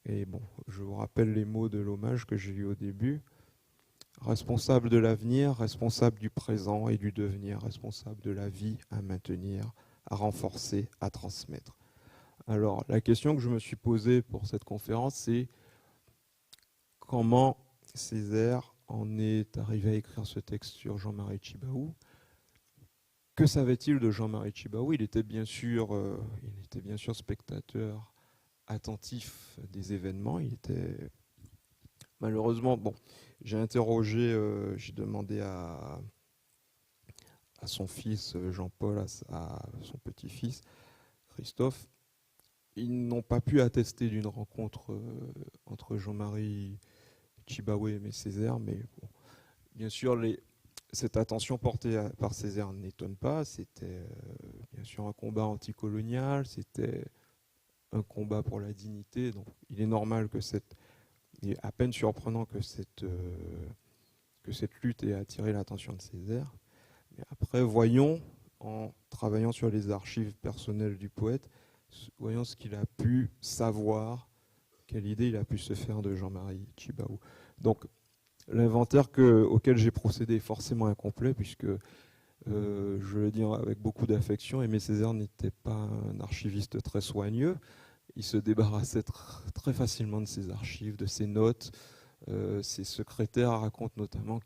Et bon, je vous rappelle les mots de l'hommage que j'ai lu au début. Responsable de l'avenir, responsable du présent et du devenir, responsable de la vie à maintenir, à renforcer, à transmettre. Alors, la question que je me suis posée pour cette conférence, c'est comment Césaire en est arrivé à écrire ce texte sur Jean-Marie Tjibaou. Que savait-il de Jean-Marie Tjibaou ? Il était bien sûr spectateur attentif des événements. Il était malheureusement, j'ai demandé à son fils Jean-Paul, à son petit-fils Christophe. Ils n'ont pas pu attester d'une rencontre entre Jean-Marie Tjibaou et Aimé Césaire, mais bon, bien sûr, cette attention portée par Césaire n'étonne pas. C'était bien sûr un combat anticolonial, c'était un combat pour la dignité. Donc, il est normal il est à peine surprenant que cette lutte ait attiré l'attention de Césaire. Mais après, voyons, en travaillant sur les archives personnelles du poète, voyons ce qu'il a pu savoir, quelle idée il a pu se faire de Jean-Marie Tjibaou. Donc, l'inventaire auquel j'ai procédé est forcément incomplet, puisque, je le dis avec beaucoup d'affection, Aimé Césaire n'était pas un archiviste très soigneux. Il se débarrassait très facilement de ses archives, de ses notes. Ses secrétaires racontent notamment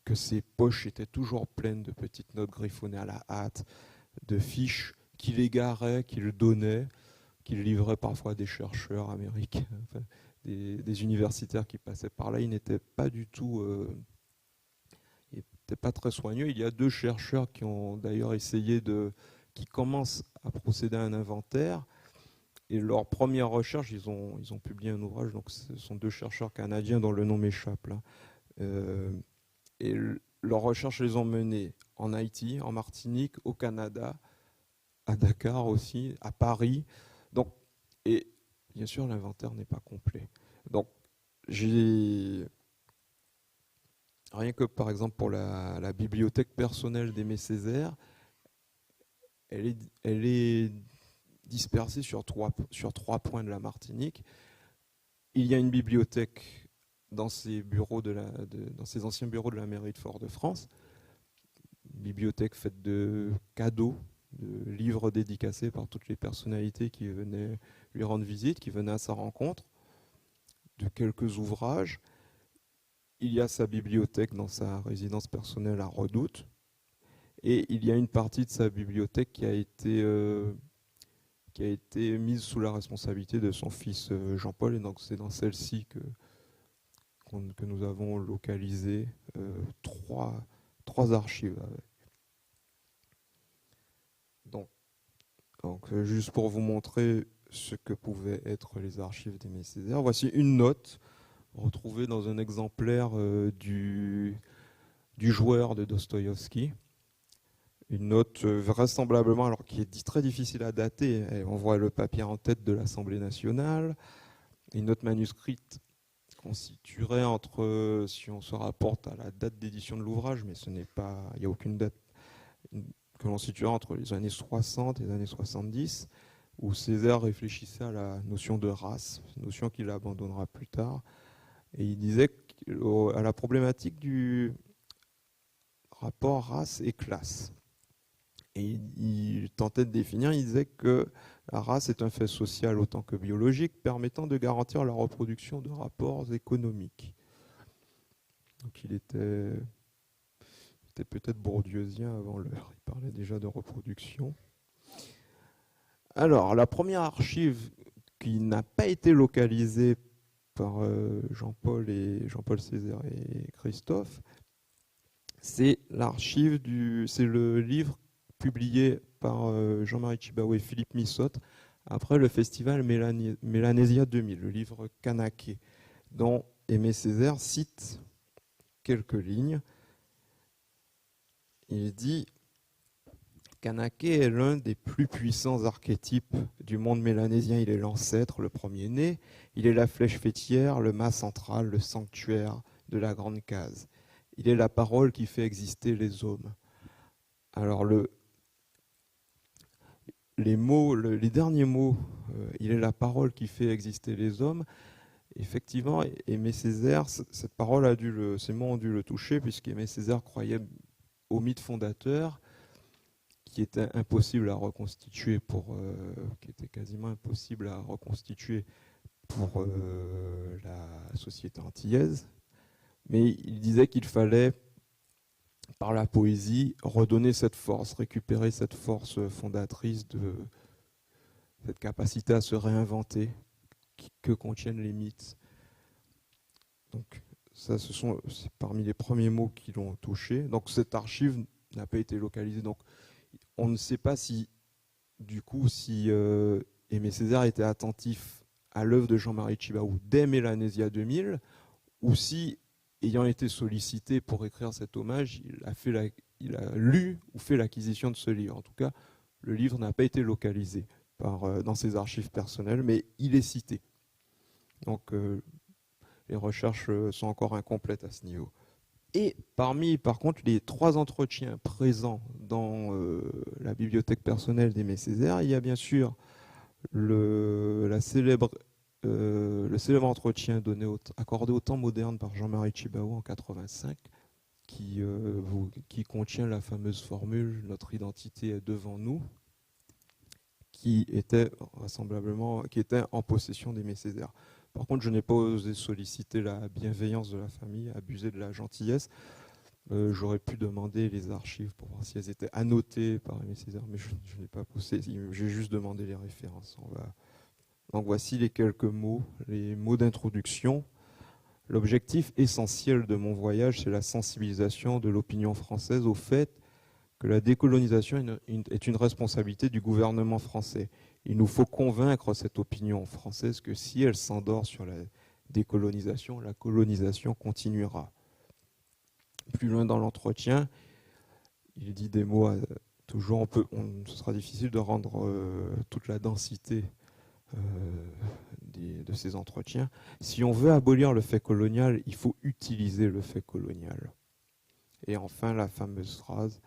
que ses poches étaient toujours pleines de petites notes griffonnées à la hâte, de fiches qu'il égarait, qu'il donnait, qu'il livrait parfois à des chercheurs américains, enfin, des universitaires qui passaient par là. Il n'était pas du tout... il n'était pas très soigneux. Il y a 2 chercheurs qui ont d'ailleurs qui commencent à procéder à un inventaire. Et leur première recherche, ils ont publié un ouvrage, donc ce sont 2 chercheurs canadiens dont le nom m'échappe là. Et leurs recherches les ont menées en Haïti, en Martinique, au Canada, à Dakar aussi, à Paris. Donc, et bien sûr, l'inventaire n'est pas complet. Donc, rien que par exemple pour la bibliothèque personnelle d'Aimé Césaire, elle est dispersée sur trois points de la Martinique. Il y a une bibliothèque dans ces anciens bureaux de la mairie de Fort-de-France, une bibliothèque faite de cadeaux, de livres dédicacés par toutes les personnalités qui venaient lui rendre visite, qui venaient à sa rencontre, de quelques ouvrages. Il y a sa bibliothèque dans sa résidence personnelle à Redoute, et il y a une partie de sa bibliothèque qui a été mise sous la responsabilité de son fils Jean-Paul, et donc c'est dans celle-ci que nous avons localisé 3 archives. Donc juste pour vous montrer ce que pouvaient être les archives d'Aimé Césaire, voici une note retrouvée dans un exemplaire du joueur de Dostoïevski. Une note vraisemblablement, alors qui est très difficile à dater, on voit le papier en tête de l'Assemblée nationale, une note manuscrite constituerait entre, si on se rapporte à la date d'édition de l'ouvrage, mais ce n'est pas, il n'y a aucune date, que l'on situerait entre les années 60 et les années 70, où Césaire réfléchissait à la notion de race, notion qu'il abandonnera plus tard, et il disait à la problématique du rapport race et classe. Et il tentait de définir, il disait que la race est un fait social autant que biologique, permettant de garantir la reproduction de rapports économiques. Donc il était peut-être bourdieusien avant l'heure, il parlait déjà de reproduction. Alors, la première archive qui n'a pas été localisée par Jean-Paul Césaire et Christophe, c'est le livre publié par Jean-Marie Tjibaou et Philippe Missotte après le festival Mélanésia 2000, le livre Kanaké, dont Aimé Césaire cite quelques lignes. Il dit « Kanaké est l'un des plus puissants archétypes du monde mélanésien. Il est l'ancêtre, le premier-né. Il est la flèche fêtière, le mât central, le sanctuaire de la grande case. Il est la parole qui fait exister les hommes. » Alors les derniers mots, il est la parole qui fait exister les hommes. Effectivement, Aimé Césaire, ces mots ont dû le toucher, puisqu'Aimé Césaire croyait au mythe fondateur, qui était impossible à reconstituer qui était quasiment impossible à reconstituer pour la société antillaise. Mais il disait qu'il fallait, par la poésie, redonner cette force, récupérer cette force fondatrice de cette capacité à se réinventer que contiennent les mythes. Donc ça, c'est parmi les premiers mots qui l'ont touché. Donc cette archive n'a pas été localisée. Donc on ne sait pas si Aimé Césaire était attentif à l'œuvre de Jean-Marie Tjibaou dès Mélanésia 2000, ou si, ayant été sollicité pour écrire cet hommage, il a lu ou fait l'acquisition de ce livre. En tout cas, le livre n'a pas été localisé dans ses archives personnelles, mais il est cité. Donc les recherches sont encore incomplètes à ce niveau. Et par contre, les 3 entretiens présents dans la bibliothèque personnelle d'Aimé Césaire, il y a bien sûr le célèbre entretien accordé au temps moderne par Jean-Marie Tjibaou en 1985, qui contient la fameuse formule « Notre identité est devant nous », qui était en possession d'Aimé Césaire. Par contre, je n'ai pas osé solliciter la bienveillance de la famille, abuser de la gentillesse. J'aurais pu demander les archives pour voir si elles étaient annotées par Aimé Césaire, mais je n'ai pas poussé. J'ai juste demandé les références. Donc voici les quelques mots, les mots d'introduction. L'objectif essentiel de mon voyage, c'est la sensibilisation de l'opinion française au fait que la décolonisation est une responsabilité du gouvernement français. Il nous faut convaincre cette opinion française que si elle s'endort sur la décolonisation, la colonisation continuera. Plus loin dans l'entretien, il dit des mots, toujours ce sera difficile de rendre toute la densité de ces entretiens. Si on veut abolir le fait colonial, il faut utiliser le fait colonial. Et enfin, la fameuse phrase,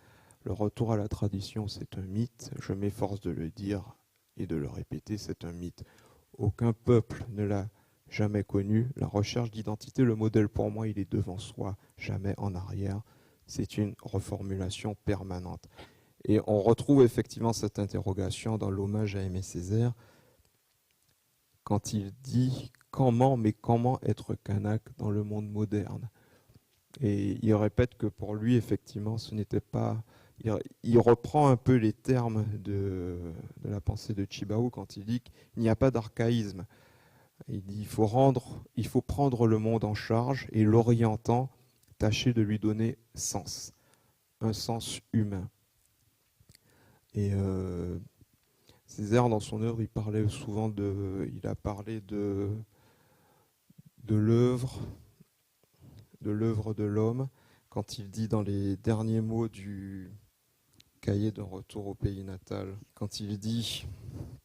le retour à la tradition, c'est un mythe, je m'efforce de le dire et de le répéter, c'est un mythe. Aucun peuple ne l'a jamais connu. La recherche d'identité, le modèle pour moi, il est devant soi, jamais en arrière. C'est une reformulation permanente. Et on retrouve effectivement cette interrogation dans l'hommage à Aimé Césaire, quand il dit « comment être kanak dans le monde moderne ?» Et il répète que pour lui, effectivement, ce n'était pas... Il reprend un peu les termes de la pensée de Tjibaou quand il dit qu'il n'y a pas d'archaïsme. Il dit il faut prendre le monde en charge et l'orientant, tâcher de lui donner sens, un sens humain. Et Césaire, dans son œuvre, il a parlé de l'œuvre de l'homme, quand il dit dans les derniers mots du cahier de retour au pays natal, quand il dit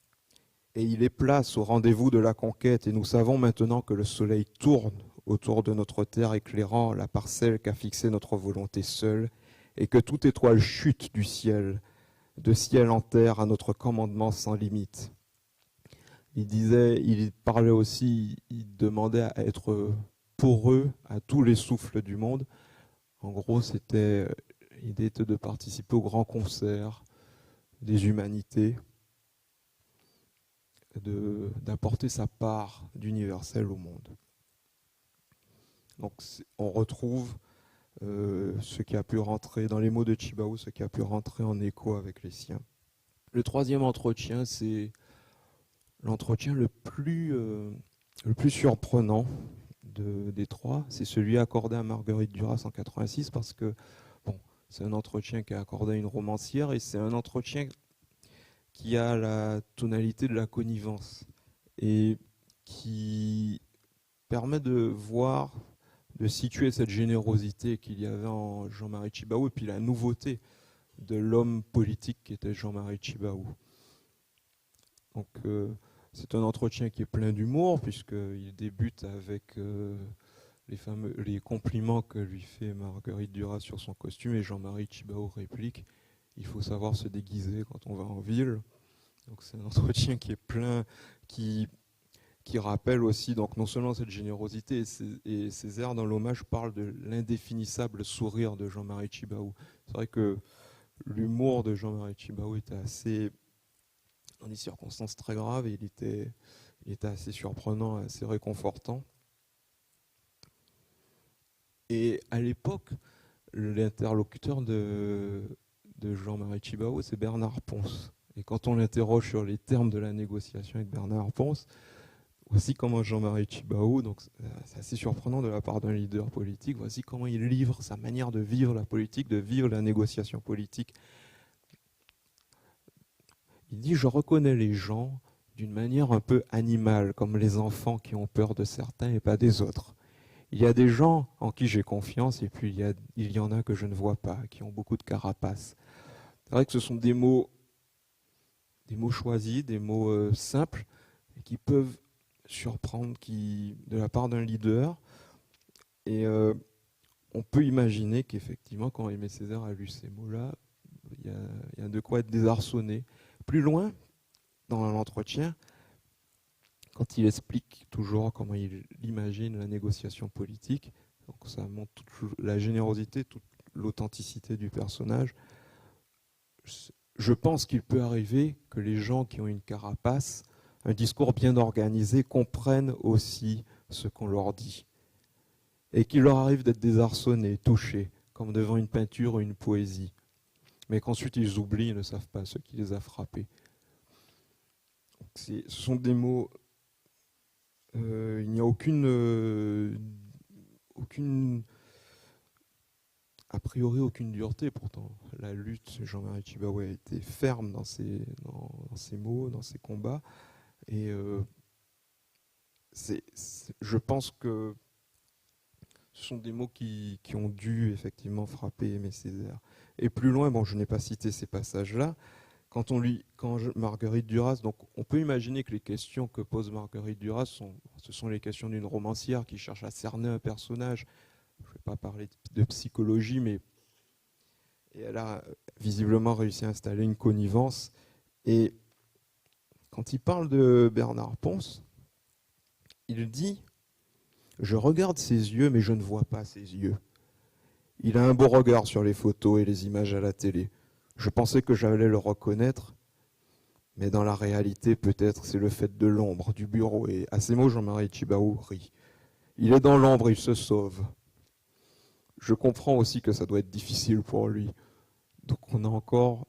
« Et il est place au rendez-vous de la conquête, et nous savons maintenant que le soleil tourne autour de notre terre éclairant la parcelle qu'a fixée notre volonté seule, et que toute étoile chute du ciel, de ciel en terre à notre commandement sans limite. Il parlait aussi, il demandait à être poreux à tous les souffles du monde. En gros, l'idée était de participer au grand concert des humanités, d'apporter sa part d'universel au monde. Donc on retrouve ce qui a pu rentrer dans les mots de Chibaou, ce qui a pu rentrer en écho avec les siens. Le troisième entretien, c'est l'entretien le plus surprenant des trois. C'est celui accordé à Marguerite Duras en 86 parce que c'est un entretien qui est accordé à une romancière et c'est un entretien qui a la tonalité de la connivence et qui permet de voir, de situer cette générosité qu'il y avait en Jean-Marie Tjibaou et puis la nouveauté de l'homme politique qui était Jean-Marie Tjibaou. Donc c'est un entretien qui est plein d'humour puisqu'il débute avec les compliments que lui fait Marguerite Duras sur son costume et Jean-Marie Tjibaou réplique « Il faut savoir se déguiser quand on va en ville ». Donc c'est un entretien qui est plein, qui rappelle aussi donc non seulement cette générosité et ces airs dans l'hommage parlent de l'indéfinissable sourire de Jean-Marie Tjibaou. C'est vrai que l'humour de Jean-Marie Tjibaou était assez, dans des circonstances très graves, et il était assez surprenant, assez réconfortant. Et à l'époque, l'interlocuteur de Jean-Marie Tjibaou, c'est Bernard Pons. Et quand on l'interroge sur les termes de la négociation avec Bernard Pons, voici comment Jean-Marie Tjibaou, donc c'est assez surprenant de la part d'un leader politique, voici comment il livre sa manière de vivre la politique, de vivre la négociation politique. Il dit « Je reconnais les gens d'une manière un peu animale, comme les enfants qui ont peur de certains et pas des autres. Il y a des gens en qui j'ai confiance et puis il y en a que je ne vois pas, qui ont beaucoup de carapace. » C'est vrai que ce sont des mots choisis, des mots simples, et qui peuvent surprendre de la part d'un leader. Et on peut imaginer qu'effectivement, quand Aimé Césaire a lu ces mots-là, il y a de quoi être désarçonné. Plus loin, dans l'entretien, quand il explique toujours comment il imagine la négociation politique, donc ça montre toute la générosité, toute l'authenticité du personnage. Je pense qu'il peut arriver que les gens qui ont une carapace, un discours bien organisé, comprennent aussi ce qu'on leur dit. Et qu'il leur arrive d'être désarçonnés, touchés, comme devant une peinture ou une poésie. Mais qu'ensuite ils oublient, ils ne savent pas ce qui les a frappés. Ce sont des mots... il n'y a a priori aucune dureté, pourtant la lutte, Jean-Marie Tjibaou a été ferme dans ses mots, dans ses combats, et je pense que ce sont des mots qui ont dû effectivement frapper Aimé Césaire. Et plus loin, je n'ai pas cité ces passages-là, quand Marguerite Duras, donc on peut imaginer que les questions que pose Marguerite Duras ce sont les questions d'une romancière qui cherche à cerner un personnage. Je ne vais pas parler de psychologie, mais elle a visiblement réussi à installer une connivence. Et quand il parle de Bernard Pons, il dit « Je regarde ses yeux, mais je ne vois pas ses yeux. Il a un beau regard sur les photos et les images à la télé. Je pensais que j'allais le reconnaître, mais dans la réalité, peut-être, c'est le fait de l'ombre, du bureau. » Et à ces mots, Jean-Marie Tjibaou rit. Il est dans l'ombre, il se sauve. Je comprends aussi que ça doit être difficile pour lui. Donc on a encore,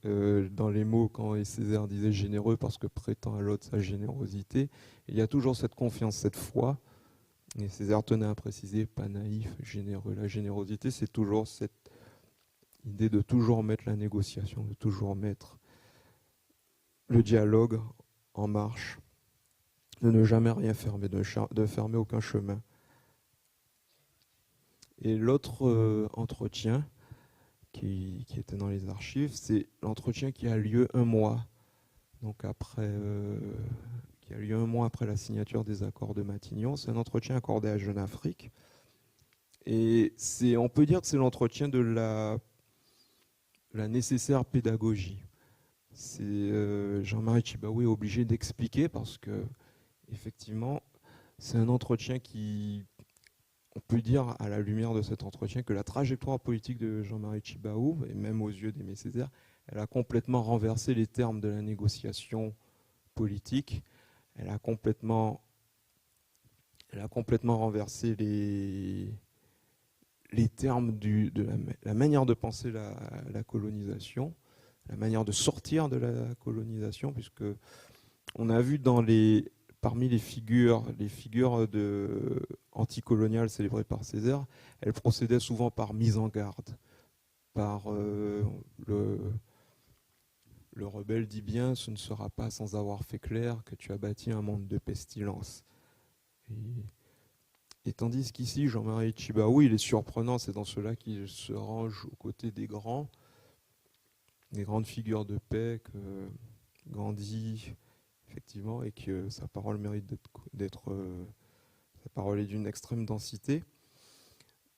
dans les mots, quand Césaire disait généreux parce que prétend à l'autre sa générosité, il y a toujours cette confiance, cette foi. Et Césaire tenait à préciser, pas naïf, généreux. La générosité, c'est toujours cette idée de toujours mettre la négociation, de toujours mettre le dialogue en marche, de ne jamais rien fermer, de fermer aucun chemin. Et l'autre entretien qui était dans les archives, c'est l'entretien qui a lieu un mois, donc après, qui a lieu un mois après la signature des accords de Matignon. C'est un entretien accordé à Jeune Afrique. Et on peut dire que c'est l'entretien de la nécessaire pédagogie. Jean-Marie Tjibaou est obligé d'expliquer parce que, effectivement, c'est un entretien qui, on peut dire à la lumière de cet entretien que la trajectoire politique de Jean-Marie Tjibaou, et même aux yeux d'Aimé Césaire, elle a complètement renversé les termes de la négociation politique. Elle a complètement renversé les termes de la manière de penser la colonisation, la manière de sortir de la colonisation, puisque on a vu parmi les figures anticoloniales célébrées par Césaire, elles procédaient souvent par mise en garde, par le rebelle dit bien, ce ne sera pas sans avoir fait clair que tu as bâti un monde de pestilence. Et tandis qu'ici, Jean-Marie Tjibaou, il est surprenant, c'est dans cela qu'il se range aux côtés des grandes figures de paix, que Gandhi, effectivement, et que sa parole mérite sa parole est d'une extrême densité.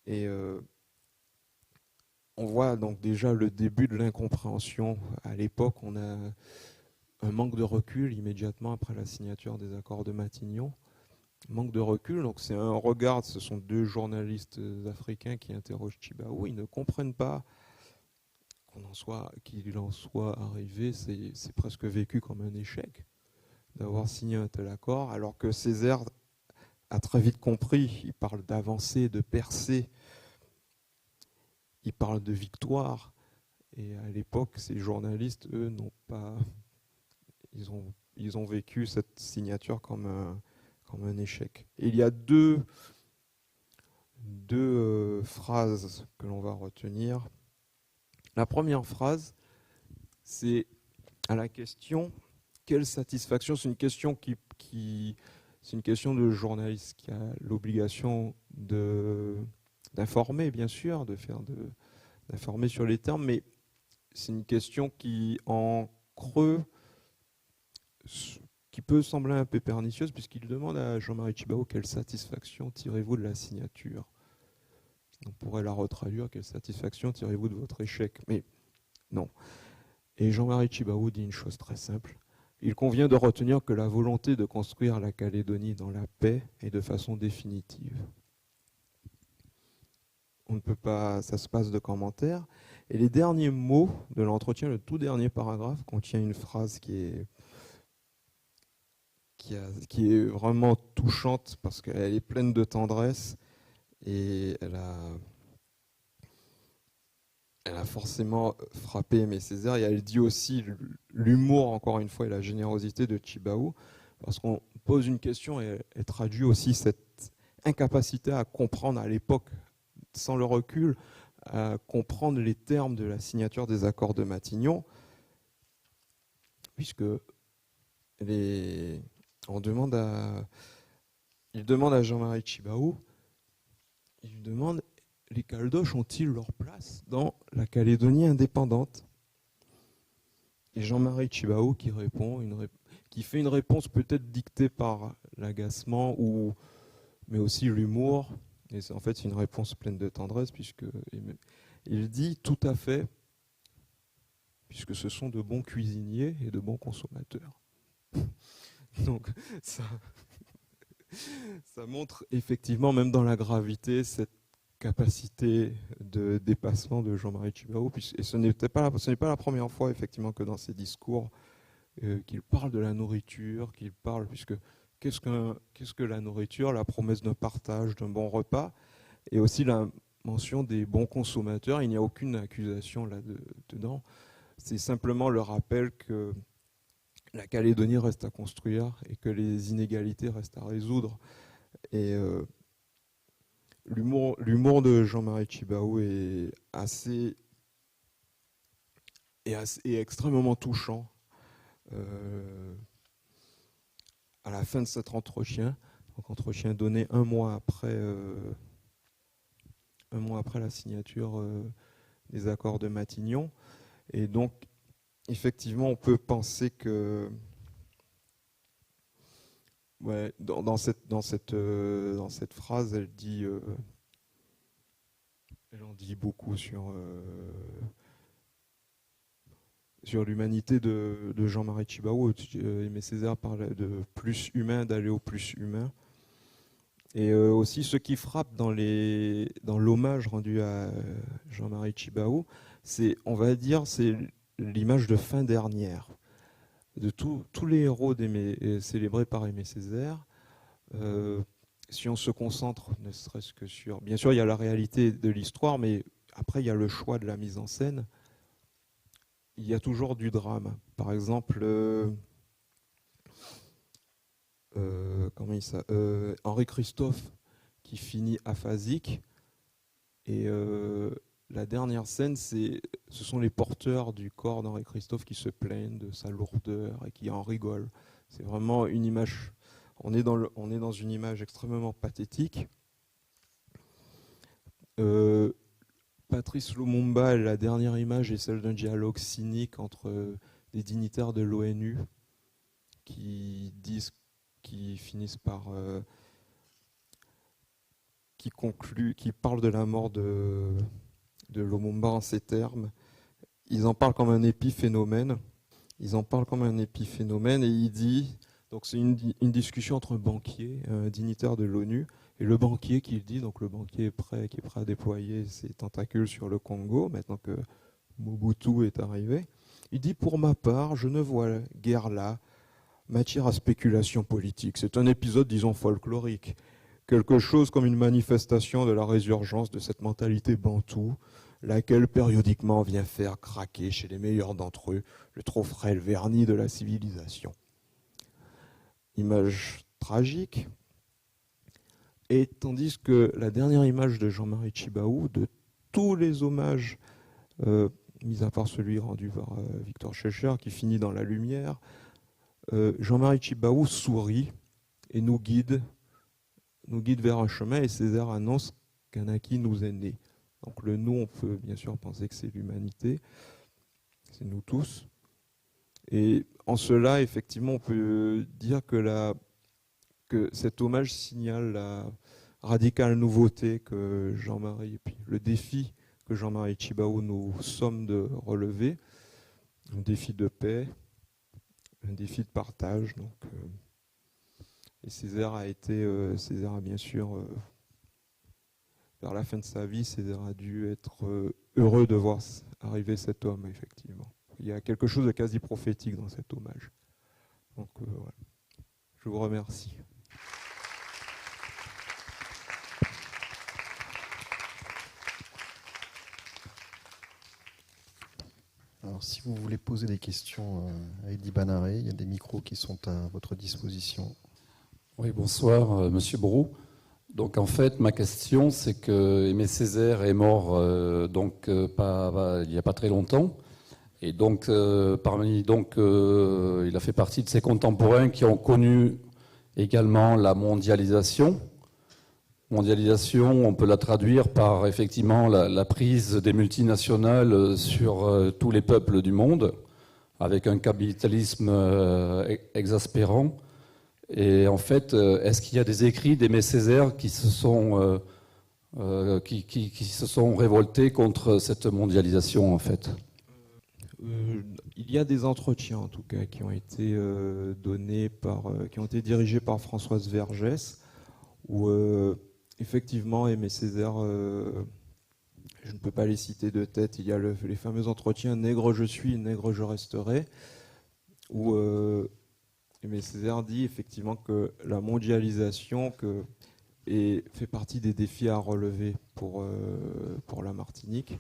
Et on voit donc déjà le début de l'incompréhension. À l'époque, on a un manque de recul immédiatement après la signature des accords de Matignon. Manque de recul, donc c'est un regard, ce sont deux journalistes africains qui interrogent Tjibaou, ils ne comprennent pas qu'il en soit arrivé, c'est presque vécu comme un échec d'avoir signé un tel accord, alors que Césaire a très vite compris, il parle d'avancer, de percer, il parle de victoire, et à l'époque, ces journalistes, eux, n'ont pas, ils ont vécu cette signature comme un échec. Et il y a deux phrases que l'on va retenir. La première phrase, c'est à la question « Quelle satisfaction ?» C'est une question c'est une question de journaliste qui a l'obligation d'informer, bien sûr, d'informer sur les termes, mais c'est une question qui, en creux, qui peut sembler un peu pernicieuse, puisqu'il demande à Jean-Marie Tjibaou quelle satisfaction tirez-vous de la signature. On pourrait la retraduire, quelle satisfaction tirez-vous de votre échec. Mais non. Et Jean-Marie Tjibaou dit une chose très simple. Il convient de retenir que la volonté de construire la Calédonie dans la paix est de façon définitive. On ne peut pas, ça se passe de commentaires. Et les derniers mots de l'entretien, le tout dernier paragraphe, contient une phrase qui est vraiment touchante parce qu'elle est pleine de tendresse et elle a forcément frappé Aimé Césaire, et elle dit aussi l'humour, encore une fois, et la générosité de Tjibaou, parce qu'on pose une question et elle traduit aussi cette incapacité à comprendre à l'époque, sans le recul, à comprendre les termes de la signature des accords de Matignon, puisque il demande à Jean-Marie Tjibaou, il demande les Caldoches ont-ils leur place dans la Calédonie indépendante? Et Jean-Marie Tjibaou qui répond, qui fait une réponse peut-être dictée par l'agacement mais aussi l'humour. Et en fait, c'est une réponse pleine de tendresse puisqu'il dit tout à fait, puisque ce sont de bons cuisiniers et de bons consommateurs. Donc ça montre effectivement, même dans la gravité, cette capacité de dépassement de Jean-Marie Tjibaou, et ce n'est pas la première fois effectivement que dans ses discours qu'il parle de la nourriture, puisque qu'est-ce que la nourriture, la promesse d'un partage, d'un bon repas, et aussi la mention des bons consommateurs. Il n'y a aucune accusation là-dedans, c'est simplement le rappel que la Calédonie reste à construire et que les inégalités restent à résoudre. Et l'humour de Jean-Marie Tjibaou est extrêmement touchant à la fin de cet entretien. Donc, entretien donné un mois après la signature des accords de Matignon. Et donc, effectivement, on peut penser que Ouais, dans cette phrase, elle en dit beaucoup sur l'humanité de Jean-Marie Tjibaou. Aimé Césaire parle de plus humain, d'aller au plus humain. Et aussi, ce qui frappe dans l'hommage rendu à Jean-Marie Tjibaou, c'est l'image de fin dernière. De tous les héros célébrés par Aimé Césaire, si on se concentre ne serait-ce que sur... Bien sûr, il y a la réalité de l'histoire, mais après, il y a le choix de la mise en scène. Il y a toujours du drame. Par exemple, Henri Christophe, qui finit aphasique, et la dernière scène, ce sont les porteurs du corps d'Henri Christophe qui se plaignent de sa lourdeur et qui en rigolent. C'est vraiment une image... On est dans une image extrêmement pathétique. Patrice Lumumba, la dernière image est celle d'un dialogue cynique entre des dignitaires de l'ONU qui finissent par... qui parlent de la mort de Lumumba en ces termes. Ils en parlent comme un épiphénomène. Et il dit... Donc c'est une discussion entre un banquier, un dignitaire de l'ONU, et le banquier qui dit, donc le banquier qui est prêt à déployer ses tentacules sur le Congo, maintenant que Mobutu est arrivé. Il dit, pour ma part, je ne vois guère là matière à spéculation politique. C'est un épisode, disons, folklorique. Quelque chose comme une manifestation de la résurgence de cette mentalité bantoue, laquelle périodiquement vient faire craquer chez les meilleurs d'entre eux le trop frêle vernis de la civilisation. Image tragique. Et tandis que la dernière image de Jean-Marie Tjibaou, de tous les hommages, mis à part celui rendu par Victor Schœlcher, qui finit dans la lumière, Jean-Marie Tjibaou sourit et nous guide vers un chemin, et Césaire annonce qu'un acquis nous est né. Donc le nous, on peut bien sûr penser que c'est l'humanité, c'est nous tous. Et en cela, effectivement, on peut dire que cet hommage signale la radicale nouveauté que Jean-Marie, et puis le défi que Jean-Marie Tjibaou nous somme de relever, un défi de paix, un défi de partage. Donc, et Césaire a bien sûr, vers la fin de sa vie, Césaire a dû être heureux de voir arriver cet homme, effectivement. Il y a quelque chose de quasi prophétique dans cet hommage. Donc voilà. Je vous remercie. Alors, si vous voulez poser des questions à Eddy Banaré, il y a des micros qui sont à votre disposition. Oui, bonsoir, Monsieur Brou. Donc, en fait, ma question, c'est que Aimé Césaire est mort il n'y a pas très longtemps. Et donc, il a fait partie de ses contemporains qui ont connu également la mondialisation. Mondialisation, on peut la traduire par effectivement la prise des multinationales sur tous les peuples du monde, avec un capitalisme exaspérant. Et en fait, est-ce qu'il y a des écrits d'Aimé Césaire qui se sont révoltés contre cette mondialisation, en fait ? Il y a des entretiens, en tout cas, qui ont été qui ont été dirigés par Françoise Vergès, où effectivement, Aimé Césaire, je ne peux pas les citer de tête, il y a les fameux entretiens « Nègre je suis, nègre je resterai », où Aimé Césaire dit effectivement que la mondialisation fait partie des défis à relever pour la Martinique.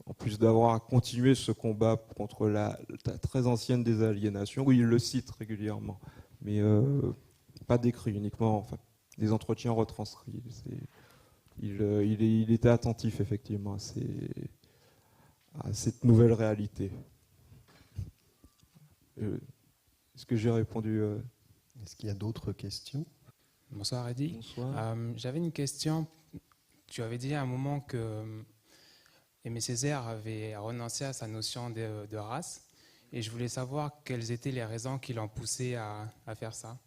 En plus d'avoir continué ce combat contre la très ancienne désaliénation, où il le cite régulièrement, mais pas décrit, uniquement enfin, des entretiens retranscrits. Il était attentif effectivement à cette nouvelle réalité. Est-ce que j'ai répondu Est-ce qu'il y a d'autres questions ? Bonsoir Eddy. Bonsoir. J'avais une question. Tu avais dit à un moment que Aimé Césaire avait renoncé à sa notion de race, et je voulais savoir quelles étaient les raisons qui l'ont poussé à faire ça.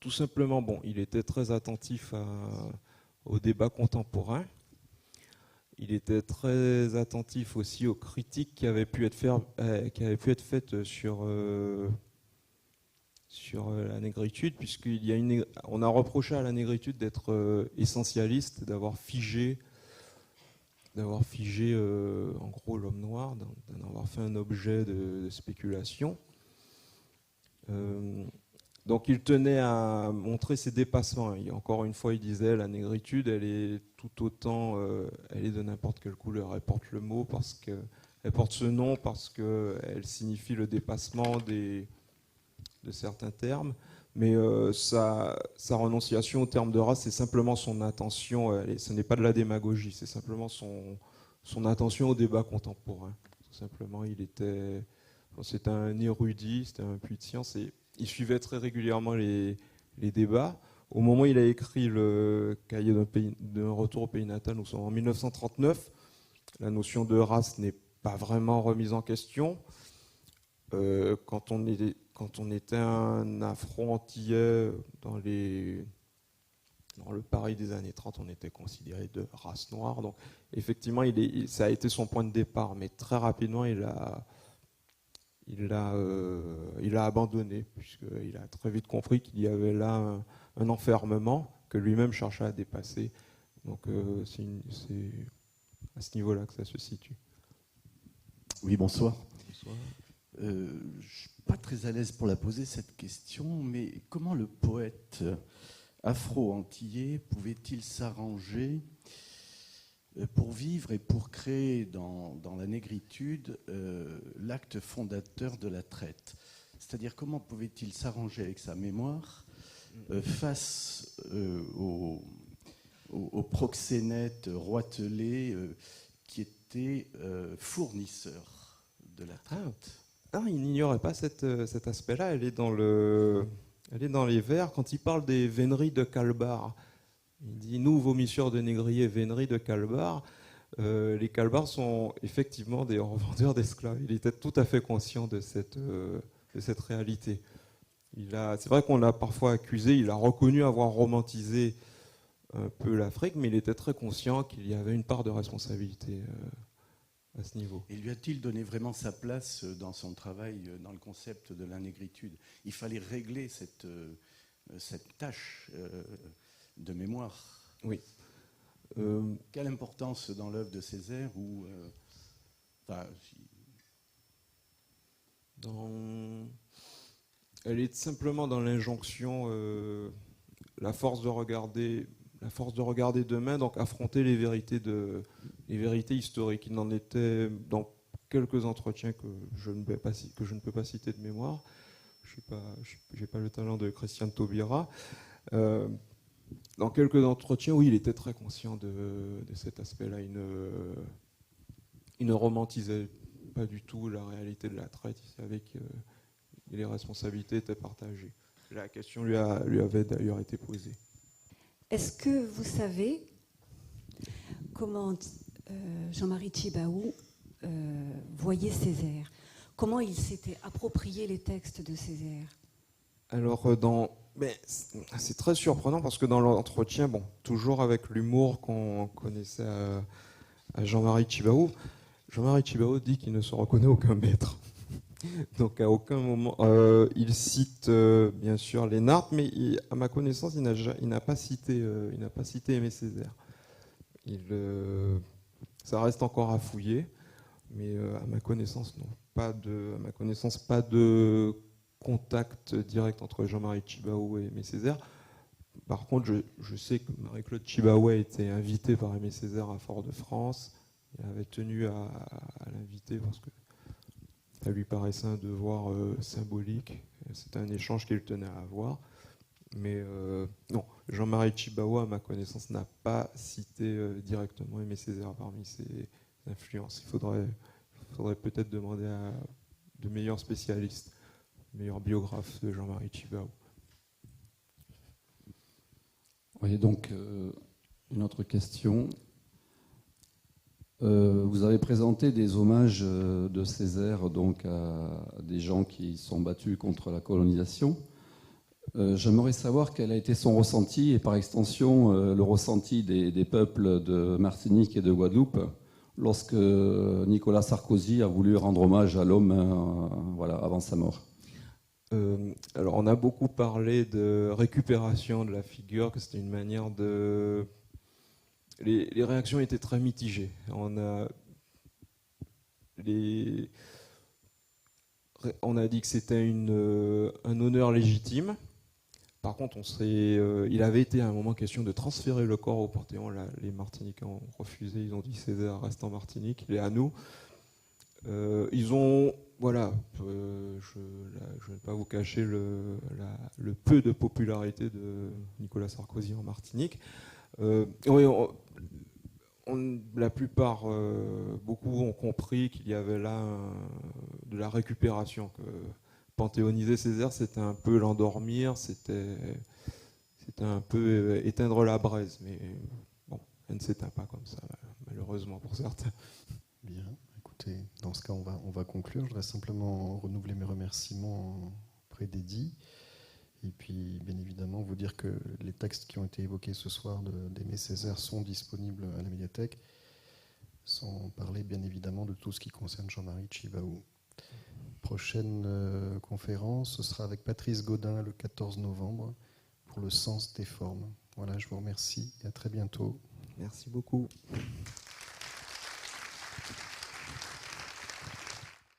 Tout simplement, bon, il était très attentif au débat contemporain. Il était très attentif aussi aux critiques qui avaient pu être faites sur la négritude, on a reproché à la négritude d'être essentialiste, d'avoir figé en gros l'homme noir, d'en avoir fait un objet de spéculation. Donc il tenait à montrer ses dépassements. Encore une fois, il disait la négritude, elle est tout autant, elle est de n'importe quelle couleur. Elle porte le mot elle porte ce nom parce qu'elle signifie le dépassement de certains termes. Mais sa renonciation au terme de race, c'est simplement son attention. Ce n'est pas de la démagogie, c'est simplement son attention au débat contemporain. Tout simplement, c'était un érudit, c'était un puits de science. Il suivait très régulièrement les débats. Au moment où il a écrit le cahier d'un retour au pays natal, nous sommes en 1939, la notion de race n'est pas vraiment remise en question. Quand on était un afro-antillais dans le Paris des années 30, on était considéré de race noire. Donc effectivement, ça a été son point de départ, mais très rapidement, il a abandonné, puisqu'il a très vite compris qu'il y avait là un enfermement que lui-même cherchait à dépasser. Donc c'est à ce niveau-là que ça se situe. Oui, bonsoir. Bonsoir. Je ne suis pas très à l'aise pour la poser, cette question, mais comment le poète afro-antillais pouvait-il s'arranger pour vivre et pour créer dans la négritude l'acte fondateur de la traite? C'est-à-dire, comment pouvait-il s'arranger avec sa mémoire face aux proxénètes roitelets qui étaient fournisseurs de la traite? Il n'ignorait pas cet aspect-là. Elle est dans les vers. Quand il parle des véneries de Calbar, il dit « Nous, vomisseurs de négriers, véneries de Calbar », les Calbars sont effectivement des revendeurs d'esclaves. Il était tout à fait conscient de cette réalité. C'est vrai qu'on l'a parfois accusé, il a reconnu avoir romantisé un peu l'Afrique, mais il était très conscient qu'il y avait une part de responsabilité à ce niveau. Et lui a-t-il donné vraiment sa place dans son travail, dans le concept de la négritude? Il fallait régler cette tâche de mémoire. Oui. Quelle importance dans l'œuvre de Césaire Elle est simplement dans l'injonction, la force de regarder demain, donc affronter les vérités historiques. Il en était dans quelques entretiens que je ne peux pas citer de mémoire. Je n'ai pas le talent de Christian Taubira. Dans quelques entretiens, oui, il était très conscient de cet aspect-là. Il ne romantisait pas du tout la réalité de la traite. Il savait que les responsabilités étaient partagées. La question lui avait d'ailleurs été posée. Est-ce que vous savez comment Jean-Marie Tjibaou voyait Césaire? Comment il s'était approprié les textes de Césaire? Alors, c'est très surprenant parce que dans l'entretien, toujours avec l'humour qu'on connaissait à Jean-Marie Tjibaou, Jean-Marie Tjibaou dit qu'il ne se reconnaît aucun maître. Donc à aucun moment, il cite bien sûr Lénart, mais à ma connaissance, il n'a pas cité Aimé Césaire. Ça reste encore à fouiller, mais à ma connaissance, non. Pas de contact direct entre Jean-Marie Tjibaou et Aimé Césaire. Par contre, je sais que Marie-Claude Tjibaou a été invitée par Aimé Césaire à Fort-de-France. Il avait tenu à l'inviter parce que ça lui paraissait un devoir symbolique. C'était un échange qu'il tenait à avoir. Mais non, Jean-Marie Tjibaou, à ma connaissance, n'a pas cité directement Aimé Césaire parmi ses influences. Il faudrait peut-être demander à de meilleurs spécialistes, de meilleurs biographes de Jean-Marie Tjibaou. Oui, donc une autre question. Vous avez présenté des hommages de Césaire donc à des gens qui sont battus contre la colonisation. J'aimerais savoir quel a été son ressenti et par extension le ressenti des peuples de Martinique et de Guadeloupe lorsque Nicolas Sarkozy a voulu rendre hommage à l'homme avant sa mort. Alors on a beaucoup parlé de récupération de la figure, que c'était une manière de... Les réactions étaient très mitigées. On a dit que c'était un honneur légitime. Par contre, il avait été à un moment question de transférer le corps au Panthéon. Là, les Martiniquais ont refusé, ils ont dit Césaire reste en Martinique, il est à nous. Ils ont, voilà, je ne vais pas vous cacher le peu de popularité de Nicolas Sarkozy en Martinique. Oui, la plupart, beaucoup ont compris qu'il y avait là de la récupération, que panthéoniser Césaire, c'était un peu l'endormir, c'était un peu éteindre la braise, mais bon, elle ne s'éteint pas comme ça, malheureusement pour certains. Bien, écoutez, dans ce cas, on va conclure. Je voudrais simplement renouveler mes remerciements auprès d'Eddy. Et puis, bien évidemment, vous dire que les textes qui ont été évoqués ce soir d'Aimé Césaire sont disponibles à la médiathèque, sans parler, bien évidemment, de tout ce qui concerne Jean-Marie Tjibaou. Prochaine conférence, ce sera avec Patrice Gaudin le 14 novembre pour le sens des formes. Voilà, je vous remercie et à très bientôt. Merci beaucoup.